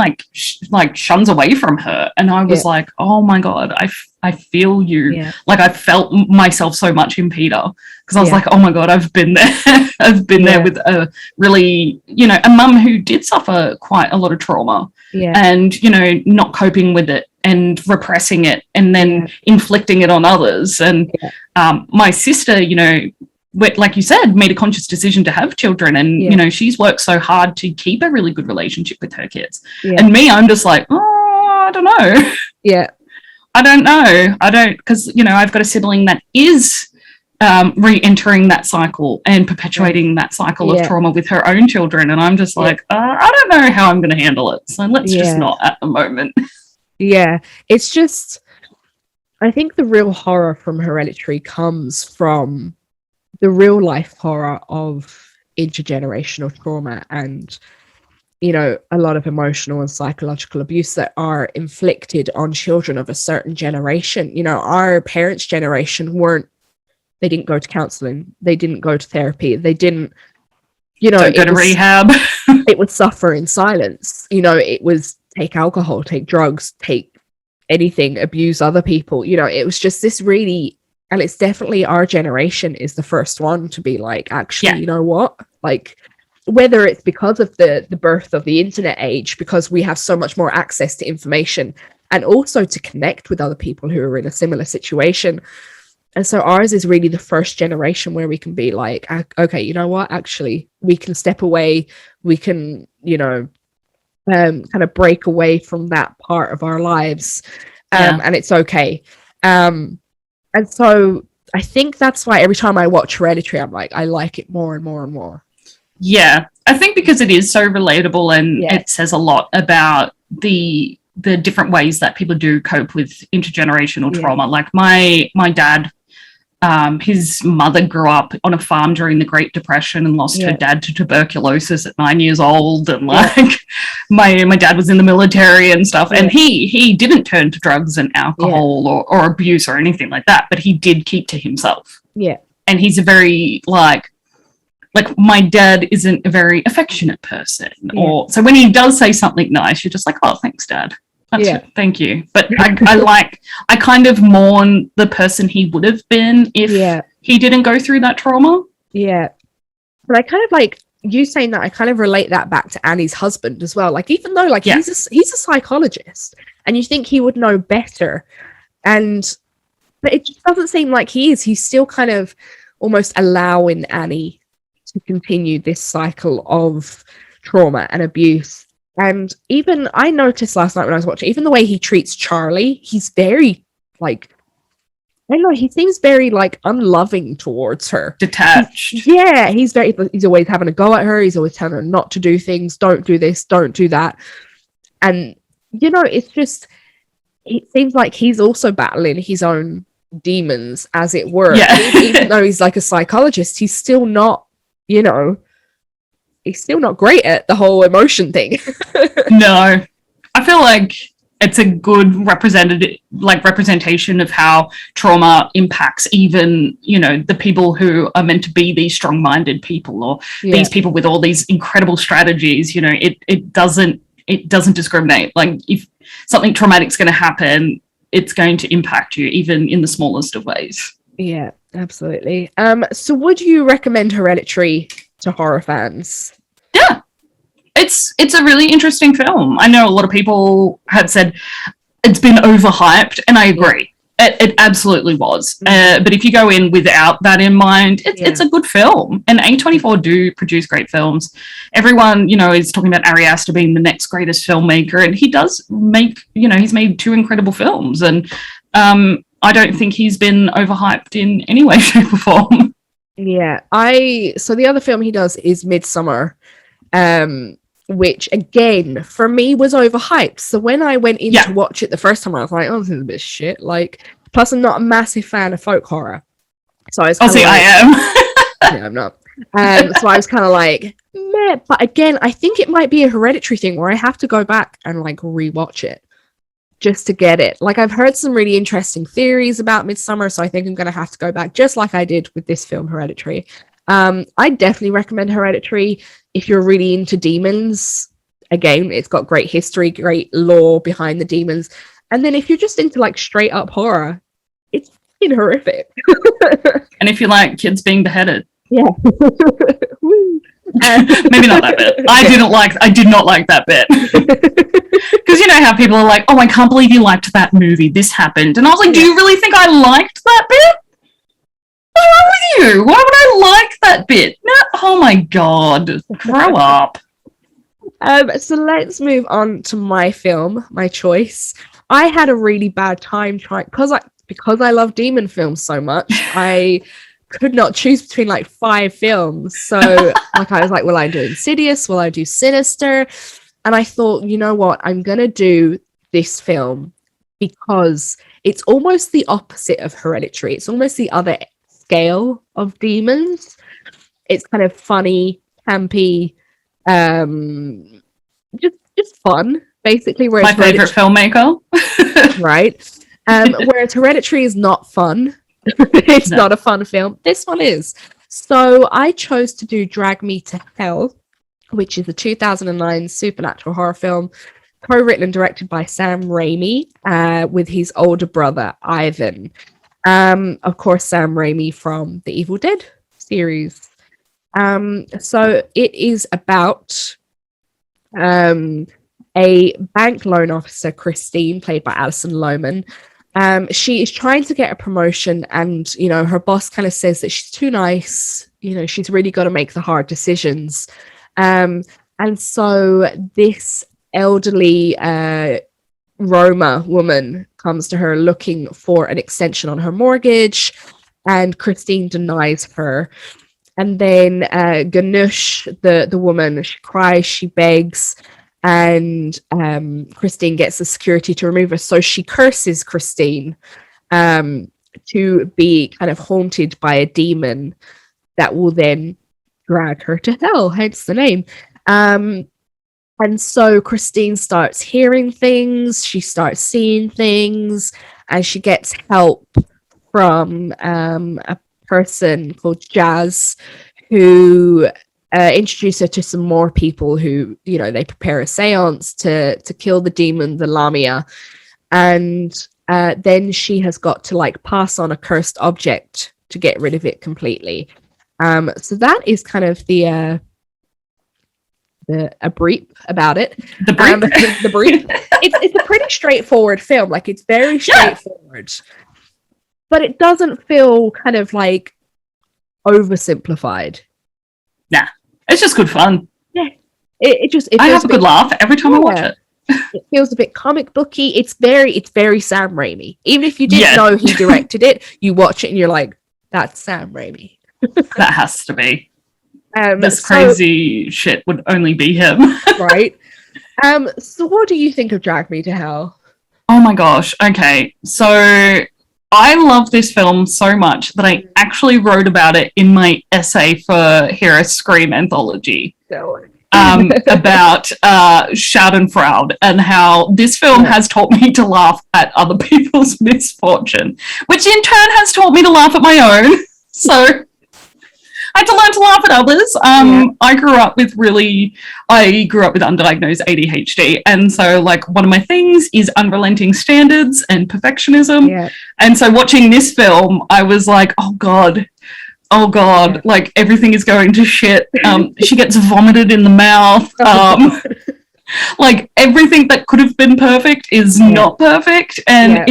shuns away from her. And I was like, oh my God, I feel you. Yeah. Like, I felt myself so much in Peter, because I was like, oh my God, I've been there. I've been there with a really, a mum who did suffer quite a lot of trauma. Yeah. And, not coping with it and repressing it, and then inflicting it on others. And my sister, like you said, made a conscious decision to have children. And, she's worked so hard to keep a really good relationship with her kids. Yeah. And me, I'm just like, oh, I don't know. Yeah. I don't know. Because, I've got a sibling that is re-entering that cycle and perpetuating that cycle of trauma with her own children. And I'm just like, I don't know how I'm going to handle it. So let's just not at the moment. Yeah. It's just, I think the real horror from Hereditary comes from the real life horror of intergenerational trauma, and you know, a lot of emotional and psychological abuse that are inflicted on children of a certain generation. You know, our parents' generation they didn't go to counseling, they didn't go to therapy, they didn't, you know, Don't go to rehab. It would suffer in silence. You know, it was take alcohol, take drugs, take anything, abuse other people. You know, it was just this really, and it's definitely our generation is the first one to be like, actually, you know what? Like, whether it's because of the birth of the internet age, because we have so much more access to information and also to connect with other people who are in a similar situation. And so ours is really the first generation where we can be like, okay, you know what? Actually, we can step away. We can, you know, kind of break away from that part of our lives. And it's okay. And so I think that's why every time I watch Hereditary, I'm like, I like it more and more and more. Yeah, I think because it is so relatable and it says a lot about the different ways that people do cope with intergenerational trauma. Like my dad, his mother grew up on a farm during the Great Depression and lost her dad to tuberculosis at 9 years old. And like my dad was in the military and stuff. And he didn't turn to drugs and alcohol or abuse or anything like that, but he did keep to himself. Yeah. And he's a very like my dad isn't a very affectionate person, or so when he does say something nice, you're just like, oh, thanks, Dad. That's it. Thank you. But I kind of mourn the person he would have been if he didn't go through that trauma. Yeah. But I kind of like you saying that, I kind of relate that back to Annie's husband as well. Like, even though like he's a psychologist and you think he would know better, but it just doesn't seem like he is. He's still kind of almost allowing Annie to continue this cycle of trauma and abuse. And even I noticed last night when I was watching, even the way he treats Charlie, he's very like, I don't know, he seems very like unloving towards her. Detached. He's always having a go at her. He's always telling her not to do things, don't do this, don't do that. And you know, it's just, it seems like he's also battling his own demons, as it were. Even though he's like a psychologist, he's still not, you know, he's still not great at the whole emotion thing. No, I feel like it's a good representation of how trauma impacts even, you know, the people who are meant to be these strong-minded people or these people with all these incredible strategies. You know, it doesn't discriminate. Like, if something traumatic is going to happen, it's going to impact you even in the smallest of ways. Yeah, absolutely. So would you recommend Hereditary to horror fans? Yeah. It's a really interesting film. I know a lot of people have said it's been overhyped, and I agree. It absolutely was. But if you go in without that in mind, it's a good film. And A24 do produce great films. Everyone, you know, is talking about Ari Aster being the next greatest filmmaker, and he does make, you know, he's made 2 incredible films. And I don't think he's been overhyped in any way, shape, or form. Yeah, so the other film he does is Midsommar, which again for me was overhyped. So when I went in to watch it the first time, I was like, "Oh, this is a bit shit." Like, plus I'm not a massive fan of folk horror, so I was. I am. Yeah, I'm not. So I was kind of like, meh. But again, I think it might be a Hereditary thing where I have to go back and like rewatch it just to get it. Like, I've heard some really interesting theories about Midsommar, so I think I'm going to have to go back, just like I did with this film, Hereditary. I definitely recommend Hereditary if you're really into demons. Again, it's got great history, great lore behind the demons. And then if you're just into like straight up horror, it's horrific. And if you like kids being beheaded. Yeah. Maybe not that bit. I did not like that bit. Because you know how people are like, oh, I can't believe you liked that movie. This happened. And I was like, do you really think I liked that bit? What's wrong with you? Why would I like that bit? No, oh my God. Grow up. So let's move on to my film, my choice. I had a really bad time trying, because I love demon films so much, I could not choose between like 5 films. So like I was like, will I do Insidious? Will I do Sinister? And I thought, you know what? I'm going to do this film because it's almost the opposite of Hereditary. It's almost the other scale of demons. It's kind of funny, campy, just fun, basically. My favorite filmmaker. Right? Whereas Hereditary is not fun. It's not a fun film. This one is. So I chose to do Drag Me to Hell, which is a 2009 supernatural horror film, co-written and directed by Sam Raimi, with his older brother Ivan. Of course, Sam Raimi from the Evil Dead series. So it is about a bank loan officer, Christine, played by Alison Lohman. She is trying to get a promotion, and her boss kind of says that she's too nice. She's really got to make the hard decisions. And so this elderly Roma woman comes to her looking for an extension on her mortgage, and Christine denies her. And then Ganush, the woman, she cries, she begs, and Christine gets the security to remove her. So she curses Christine to be kind of haunted by a demon that will then drag her to hell, hence the name. And so Christine starts hearing things, she starts seeing things, and she gets help from a person called Jazz, who introduce her to some more people who, they prepare a seance to kill the demon, the Lamia. And then she has got to pass on a cursed object to get rid of it completely. So that is kind of a brief about it. The brief. The brief. It's a pretty straightforward film. It's very straightforward. Yeah. But it doesn't feel kind of oversimplified. Nah, it's just good fun. Yeah, it I have a good laugh every time I watch it. It feels a bit comic booky. It's very Sam Raimi. Even if you didn't know he directed it, you watch it and you're like, "That's Sam Raimi." That has to be. This crazy shit would only be him, right? So what do you think of Drag Me to Hell? Oh my gosh. Okay, so I love this film so much that I actually wrote about it in my essay for Hero Scream Anthology about Schadenfreude, and how this film has taught me to laugh at other people's misfortune, which in turn has taught me to laugh at my own. So I had to learn to laugh at others. I grew up with undiagnosed ADHD. And so one of my things is unrelenting standards and perfectionism. Yeah. And so watching this film, I was like, oh God, everything is going to shit. She gets vomited in the mouth. Everything that could have been perfect is not perfect. And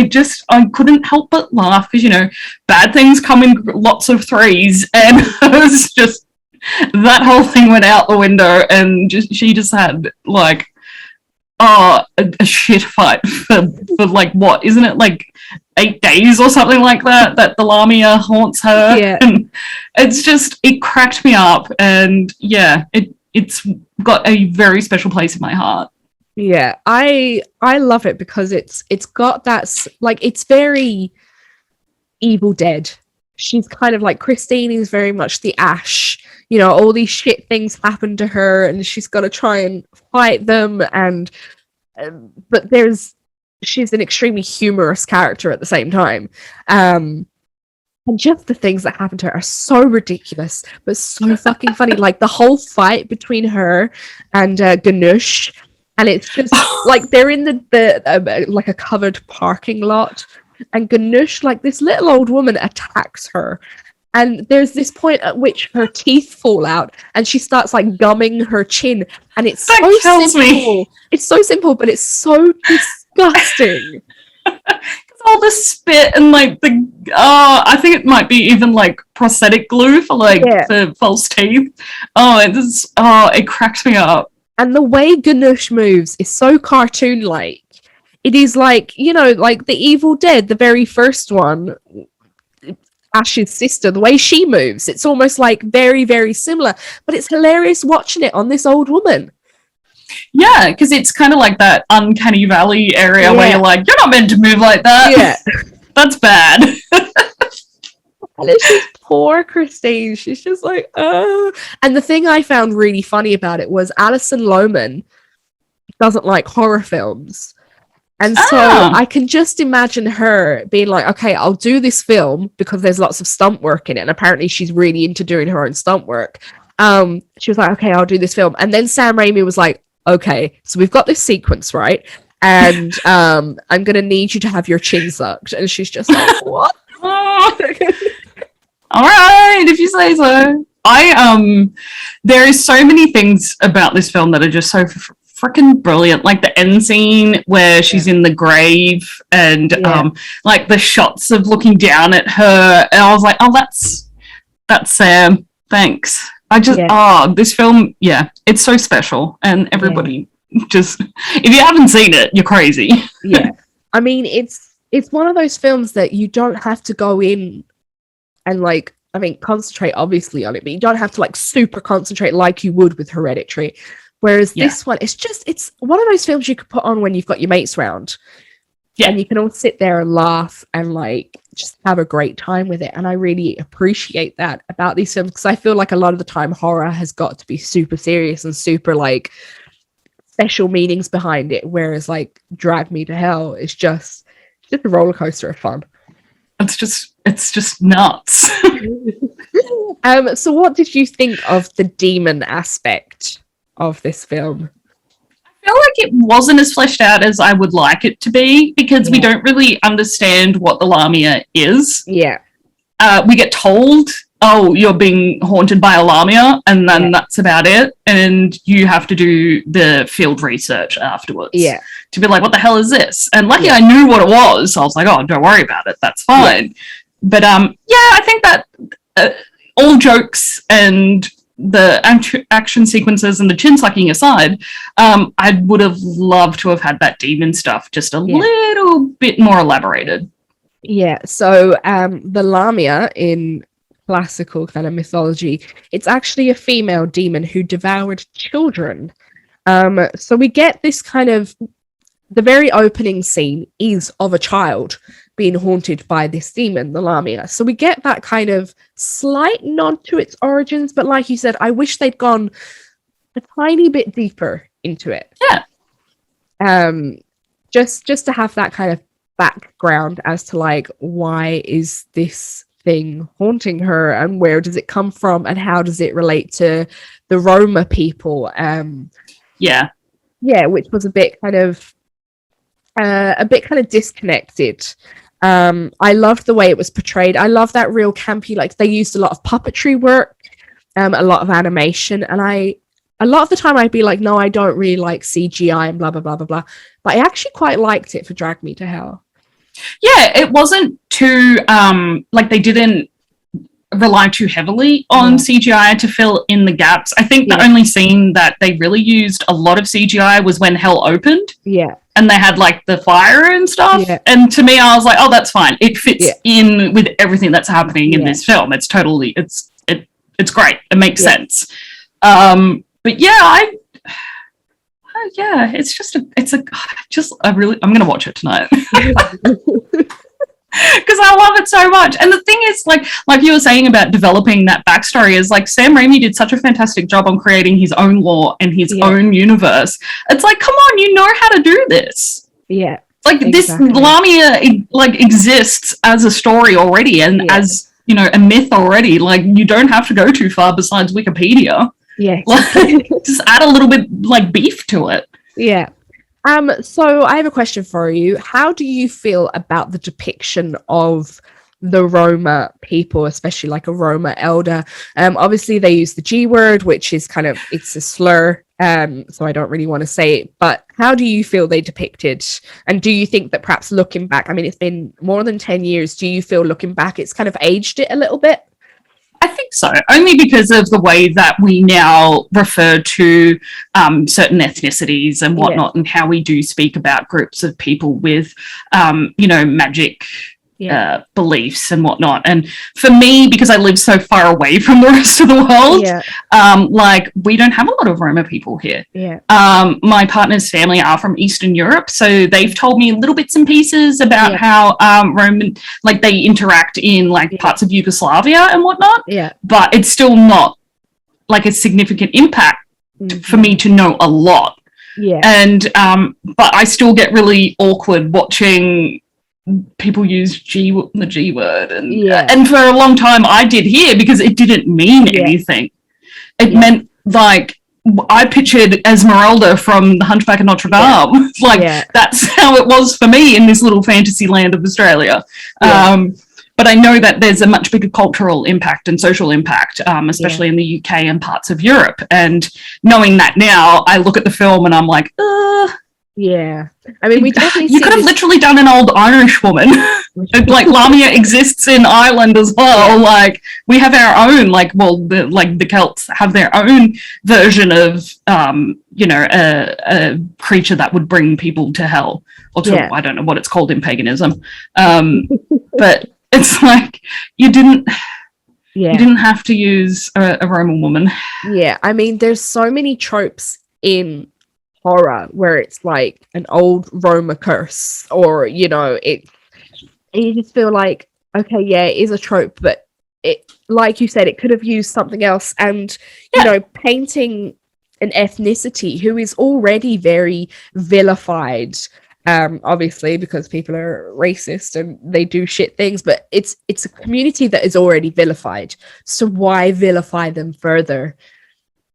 I couldn't help but laugh because, bad things come in lots of threes. And it was just, that whole thing went out the window, and she just had a shit fight for what, isn't it 8 days or something like that the Lamia haunts her. And it's just, it cracked me up, and it's got a very special place in my heart. Yeah, I love it because it's got that, it's very Evil Dead. She's kind of Christine is very much the Ash. All these shit things happen to her, and she's got to try and fight them. And but she's an extremely humorous character at the same time. And just the things that happen to her are so ridiculous, but so fucking funny. The whole fight between her and Ganush, and it's just they're in the a covered parking lot, and Ganush, this little old woman, attacks her. And there's this point at which her teeth fall out, and she starts gumming her chin, and it's so simple. It's so simple, but it's so disgusting. All the spit and I think it might be even prosthetic glue for for false teeth. It cracks me up. And the way Ganush moves is so cartoon-like. It is the Evil Dead, the very first one, Ash's sister, the way she moves, it's almost very, very similar, but it's hilarious watching it on this old woman. Yeah, because it's kind of that uncanny valley area where you're you're not meant to move like that. Yeah. That's bad. And it's just poor Christine. She's just oh. And the thing I found really funny about it was Alison Lohman doesn't like horror films. And so I can just imagine her being like, okay, I'll do this film because there's lots of stunt work in it. And apparently she's really into doing her own stunt work. She was like, okay, I'll do this film. And then Sam Raimi was like, okay, so we've got this sequence, right? And I'm going to need you to have your chin sucked. And she's just like, what? All right, if you say so. There is so many things about this film that are just so freaking brilliant, like the end scene where she's in the grave and like the shots of looking down at her, and I was like, oh, that's Sam, thanks. I just this film, it's so special, and everybody just, if you haven't seen it, you're crazy. I mean, it's one of those films that you don't have to go in and like, I mean, concentrate obviously on it, but you don't have to like super concentrate like you would with Hereditary. Whereas this one, it's one of those films you could put on when you've got your mates round. Yeah. And you can all sit there and laugh and like just have a great time with it. And I really appreciate that about these films, because I feel like a lot of the time horror has got to be super serious and super like special meanings behind it. Whereas like Drag Me to Hell is just a roller coaster of fun. It's just nuts. So what did you think of the demon aspect of this film? I feel like it wasn't as fleshed out as I would like it to be, because we don't really understand what the Lamia is. Yeah. We get told, oh, you're being haunted by a Lamia, and then that's about it. And you have to do the field research afterwards. Yeah. To be like, what the hell is this? And lucky I knew what it was. So I was like, oh, don't worry about it. That's fine. Yeah. But I think that all jokes and the action sequences and the chin sucking aside, I would have loved to have had that demon stuff just a little bit more elaborated. Yeah, so the Lamia in classical kind of mythology, it's actually a female demon who devoured children. So we get this kind of, the very opening scene is of a child being haunted by this demon, the Lamia. So we get that kind of slight nod to its origins, but like you said, I wish they'd gone a tiny bit deeper into it. Yeah. Just to have that kind of background as to like, why is this thing haunting her, and where does it come from, and how does it relate to the Roma people? Which was a bit kind of disconnected. I loved the way it was portrayed. I love that real campy, like they used a lot of puppetry work, a lot of animation, and a lot of the time I'd be like, no, I don't really like CGI and blah blah blah blah blah, but I actually quite liked it for Drag Me to Hell. Yeah, it wasn't too like they didn't rely too heavily on CGI to fill in the gaps. I think the only scene that they really used a lot of CGI was when Hell opened. Yeah. And they had like the fire and stuff. Yeah. And to me, I was like, oh, that's fine. It fits in with everything that's happening in this film. It's totally, it's great. It makes sense. But yeah, I'm going to watch it tonight. Because I love it so much. And the thing is, like you were saying about developing that backstory, is like Sam Raimi did such a fantastic job on creating his own lore and his own universe. It's like, come on, you know how to do this. Yeah. Like this Lamia like exists as a story already, and as, you know, a myth already. Like you don't have to go too far besides Wikipedia. Yeah. Like, just add a little bit like beef to it. Yeah. So I have a question for you. How do you feel about the depiction of the Roma people, especially like a Roma elder? Obviously they use the G word, which is kind of, it's a slur. So I don't really want to say it, but how do you feel they depicted? And do you think that perhaps looking back, I mean, it's been more than 10 years. Do you feel looking back, it's kind of aged it a little bit? I think so, only because of the way that we now refer to certain ethnicities and whatnot, and how we do speak about groups of people with, you know, magic beliefs and whatnot. And for me, because I live so far away from the rest of the world, like we don't have a lot of Roma people here. My partner's family are from Eastern Europe, so they've told me little bits and pieces about how Roman, like they interact in like parts of Yugoslavia and whatnot. But it's still not like a significant impact for me to know a lot. Yeah. And but I still get really awkward watching people use the G word, and for a long time I did here because it didn't mean anything. It meant like I pictured Esmeralda from The Hunchback of Notre Dame. That's how it was for me in this little fantasy land of Australia. But I know that there's a much bigger cultural impact and social impact, especially in the UK and parts of Europe. And knowing that now, I look at the film and I'm like, yeah. I mean, we definitely you could have literally done an old Irish woman. Like Lamia exists in Ireland as well. Like we have our own, the Celts have their own version of, a creature that would bring people to hell or to I don't know what it's called in paganism. But it's like you didn't have to use a Roman woman. Yeah, I mean, there's so many tropes in horror where it's like an old Roma curse, or you just feel like, okay, it is a trope, but it, like you said, it could have used something else. And painting an ethnicity who is already very vilified, obviously because people are racist and they do shit things, but it's a community that is already vilified, so why vilify them further?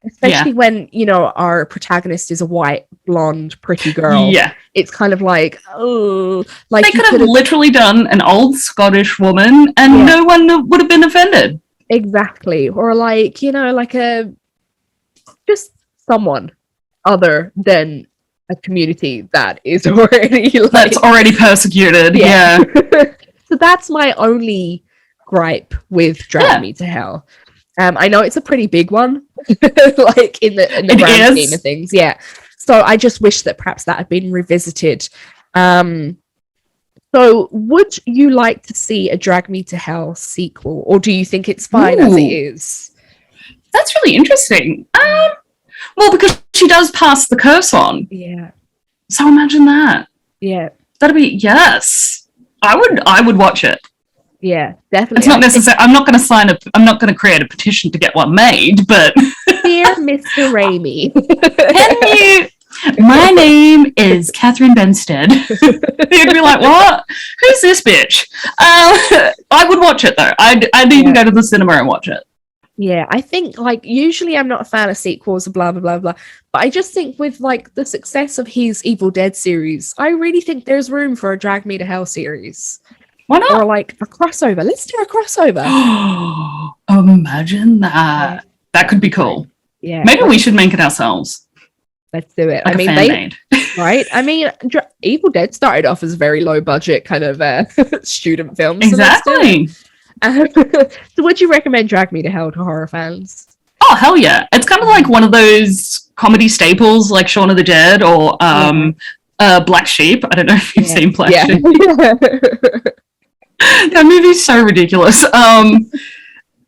Especially when our protagonist is a white, blonde, pretty girl. Yeah, it's kind of like, oh, like they could have literally done an old Scottish woman, and no one would have been offended. Exactly, or like just someone other than a community that is already that's already persecuted. Yeah. So that's my only gripe with Drag Me to Hell. I know it's a pretty big one, like in the grand scheme of things. Yeah. So I just wish that perhaps that had been revisited. So would you like to see a Drag Me to Hell sequel, or do you think it's fine as it is? That's really interesting. Well, because she does pass the curse on. Yeah. So imagine that. Yeah. That'd be I would watch it. Yeah, definitely. It's not necessary. I'm not going to create a petition to get one made, but dear Mr. Raimi, can you? My name is Catherine Benstead. You'd be like, what? Who's this bitch? I would watch it though. I'd even go to the cinema and watch it. Yeah, I think usually I'm not a fan of sequels, blah blah blah blah, but I just think with the success of his Evil Dead series, I really think there's room for a Drag Me to Hell series. Why not? Or a crossover. Let's do a crossover. Imagine that. That could be cool. Yeah. Maybe we should make it ourselves. Let's do it. Like fan-made. Right? I mean, Evil Dead started off as a very low budget kind of student film. Exactly. So would you recommend Drag Me to Hell to horror fans? Oh, hell yeah. It's kind of like one of those comedy staples like Shaun of the Dead or Black Sheep. I don't know if you've seen Black Sheep. That movie's so ridiculous.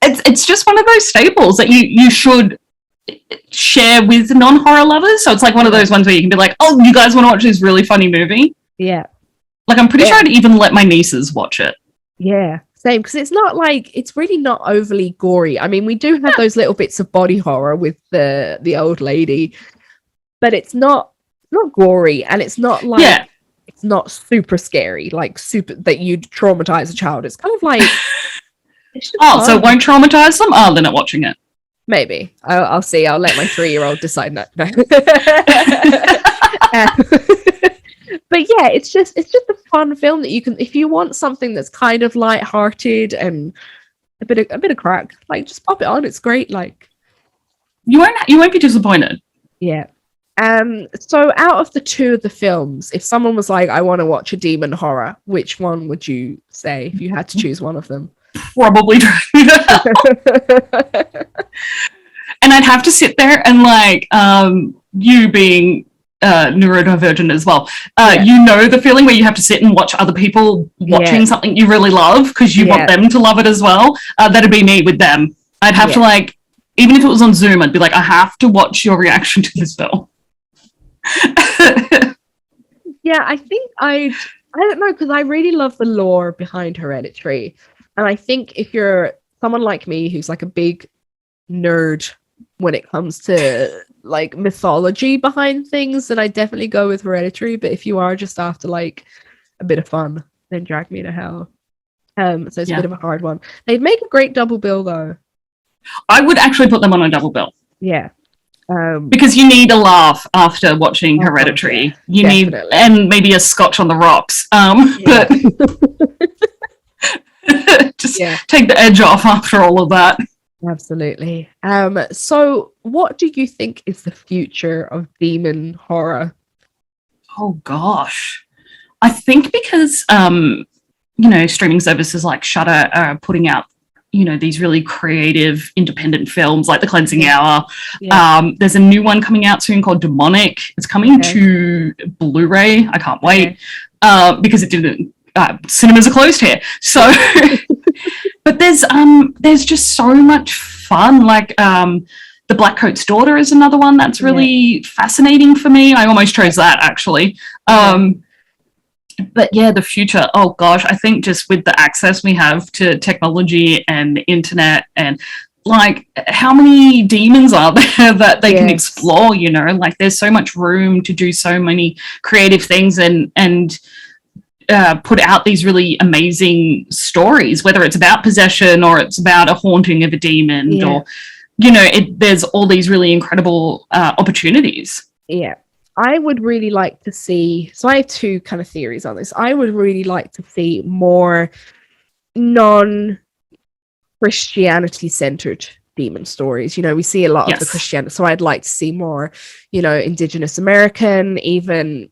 It's just one of those staples that you should share with non-horror lovers. So it's like one of those ones where you can be like, oh, you guys want to watch this really funny movie? Yeah. Like I'm pretty sure I'd even let my nieces watch it. Yeah, same, because it's really not overly gory. I mean, we do have those little bits of body horror with the old lady, but it's not gory, and it's not it's not super scary, super that you'd traumatize a child. It's kind of like so it won't traumatize them? Oh, they're not watching it. Maybe. I'll see. I'll let my 3-year-old decide that. But yeah, it's just a fun film that you can, if you want something that's kind of light-hearted and a bit of crack, just pop it on. It's great. You won't be disappointed. Yeah. So out of the two of the films, if someone was like, I want to watch a demon horror, which one would you say if you had to choose one of them? Probably Dracula. And I'd have to sit there and you being neurodivergent as well, the feeling where you have to sit and watch other people watching something you really love because you want them to love it as well. That'd be me with them. I'd have to even if it was on Zoom, I'd be like, I have to watch your reaction to this film. Yeah, I think I don't know, because I really love the lore behind Hereditary. And I think if you're someone like me who's a big nerd when it comes to like mythology behind things, then I definitely go with Hereditary. But if you are just after like a bit of fun, then Drag Me to Hell. So it's a bit of a hard one. They'd make a great double bill though. I would actually put them on a double bill. Yeah. Because you need a laugh after watching Hereditary. You definitely. need, and maybe a scotch on the rocks. But just take the edge off after all of that. Absolutely. So what do you think is the future of demon horror? Oh gosh. I think because streaming services like Shudder are putting out these really creative independent films like The Cleansing Hour. There's a new one coming out soon called Demonic. It's coming to Blu-ray. I can't wait because it didn't. Cinemas are closed here, so. But there's just so much fun. Like The Black Coat's Daughter is another one that's really fascinating for me. I almost chose that actually. But yeah, the future, oh gosh, I think just with the access we have to technology and the internet and like how many demons are there that they can explore, like there's so much room to do so many creative things and put out these really amazing stories, whether it's about possession or it's about a haunting of a demon or, there's all these really incredible opportunities. Yeah. I would really like to see, so I have two kind of theories on this. I would really like to see more non-Christianity centered demon stories. We see a lot of the Christianity, so I'd like to see more, Indigenous American, even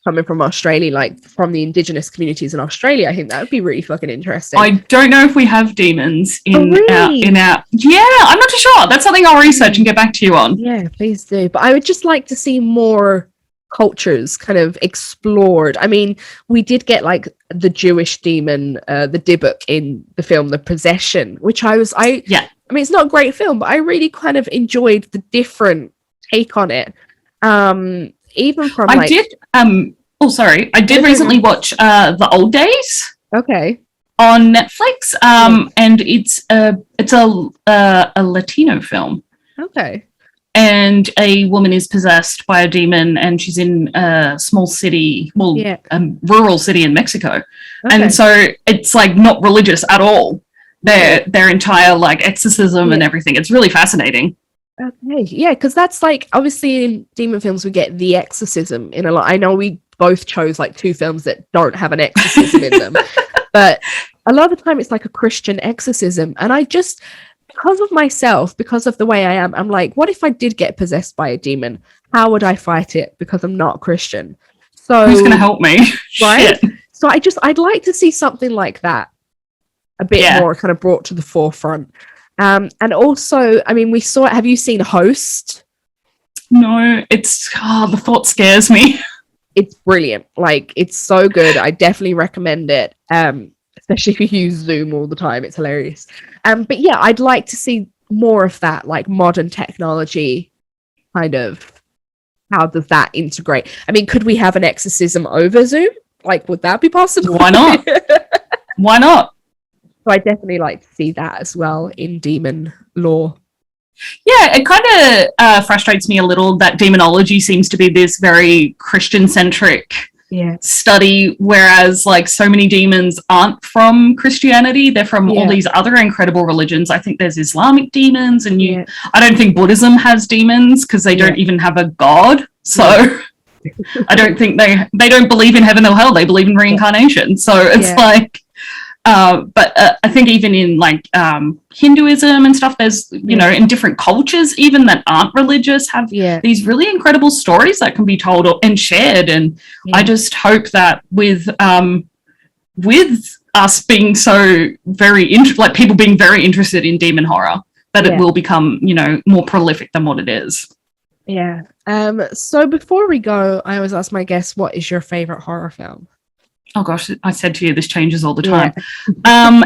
coming from Australia, like from the Indigenous communities in Australia. I think that would be really fucking interesting. I don't know if we have demons in our I'm not too sure. That's something I'll research and get back to you on. Yeah, please do. But I would just like to see more cultures kind of explored. I mean, we did get like the Jewish demon, the Dybbuk in the film The Possession, which I mean, it's not a great film, but I really kind of enjoyed the different take on it. Even from I did recently watch The Old Days. Okay. On Netflix. And it's a Latino film. Okay. And a woman is possessed by a demon and she's in a small city, rural city in Mexico. Okay. And so it's like not religious at all. Their entire like exorcism and everything. It's really fascinating. Okay, yeah, because that's like obviously in demon films we get the exorcism in a lot. I know we both chose like two films that don't have an exorcism in them, but a lot of the time it's like a Christian exorcism. And I just, because of myself, because of the way I am, I'm like, what if I did get possessed by a demon? How would I fight it? Because I'm not Christian. So who's gonna help me? Right. So I'd like to see something like that, a bit more kind of brought to the forefront. And also, I mean, have you seen Host? No, the thought scares me. It's brilliant. Like, it's so good. I definitely recommend it. Especially if you use Zoom all the time. It's hilarious. But yeah, I'd like to see more of that, like modern technology kind of, how does that integrate? I mean, could we have an exorcism over Zoom? Like, would that be possible? Why not? Why not? So I definitely like to see that as well in demon lore. Yeah, it kind of frustrates me a little that demonology seems to be this very Christian-centric study, whereas like so many demons aren't from Christianity. They're from all these other incredible religions. I think there's Islamic demons, and I don't think Buddhism has demons because they don't even have a god. So I don't think they don't believe in heaven or hell. They believe in reincarnation. So it's like... but I think even in like Hinduism and stuff, there's, in different cultures, even that aren't religious, have these really incredible stories that can be told and shared. And I just hope that with us being so very like people being very interested in demon horror, that it will become, more prolific than what it is. Yeah. So before we go, I always ask my guests, what is your favorite horror film? Oh gosh, I said to you, this changes all the time.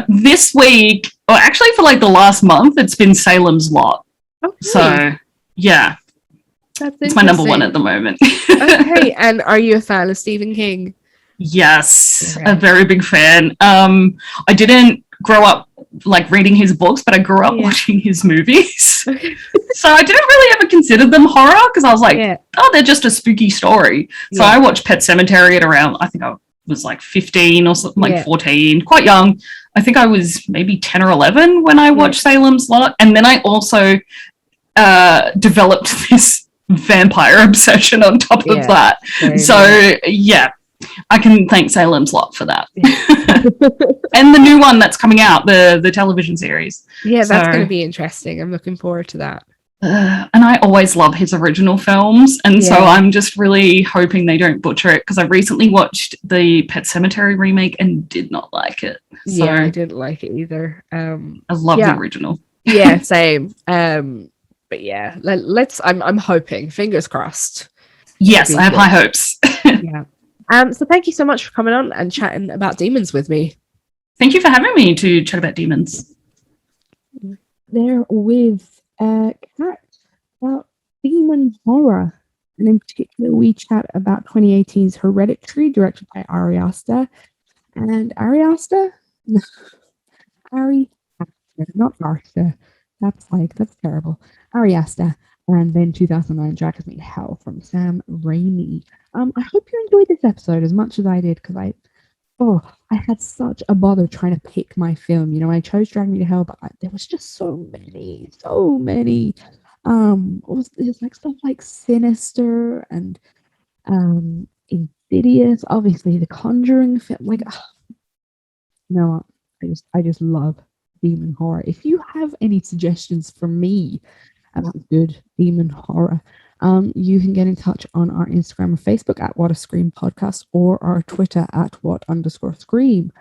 This week, or actually for like the last month, it's been Salem's Lot. Okay. So, yeah. It's my number one at the moment. Okay, and are you a fan of Stephen King? Yes, a very big fan. I didn't grow up like reading his books, but I grew up Yeah. watching his movies. So I didn't really ever consider them horror because I was like, oh, they're just a spooky story. So I watched Pet Sematary at around, I think I was like 15 or something, like 14, quite young. I think I was maybe 10 or 11 when I watched Salem's Lot. And then I also developed this vampire obsession on top of that. So yeah, I can thank Salem's Lot for that. And the new one that's coming out, the television series. Yeah, that's going to be interesting. I'm looking forward to that. And I always love his original films, and so I'm just really hoping they don't butcher it, because I recently watched the Pet Sematary remake and did not like it. So yeah, I didn't like it either. I love the original. Yeah, same. But yeah, I'm hoping, fingers crossed. Yes, I have high hopes. Yeah. So thank you so much for coming on and chatting about demons with me. Thank you for having me to chat about demons. They're with Kat about demon horror, and in particular we chat about 2018's Hereditary, directed by Ari Aster. And Ari Aster? Ari Aster, not Aster. That's terrible. Ari Aster. And then 2009 Jack Has Made Hell from Sam Raimi. I hope you enjoyed this episode as much as I did, because I had such a bother trying to pick my film. You know, I chose Drag Me to Hell, but there was just so many. It was like stuff like Sinister and Insidious, obviously the Conjuring film. Like, no, I just love demon horror. If you have any suggestions for me about good demon horror, you can get in touch on our Instagram and Facebook at What a Scream Podcast, or our Twitter at What_Scream.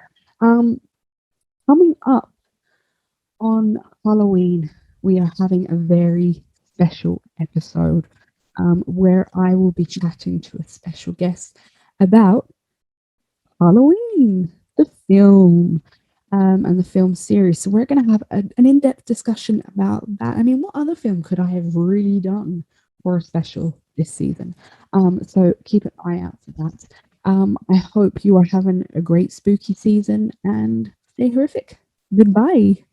Coming up on Halloween, we are having a very special episode where I will be chatting to a special guest about Halloween, the film. And the film series. So we're going to have an in-depth discussion about that. I mean, what other film could I have really done for a special this season? So keep an eye out for that. I hope you are having a great spooky season, and stay horrific. Goodbye.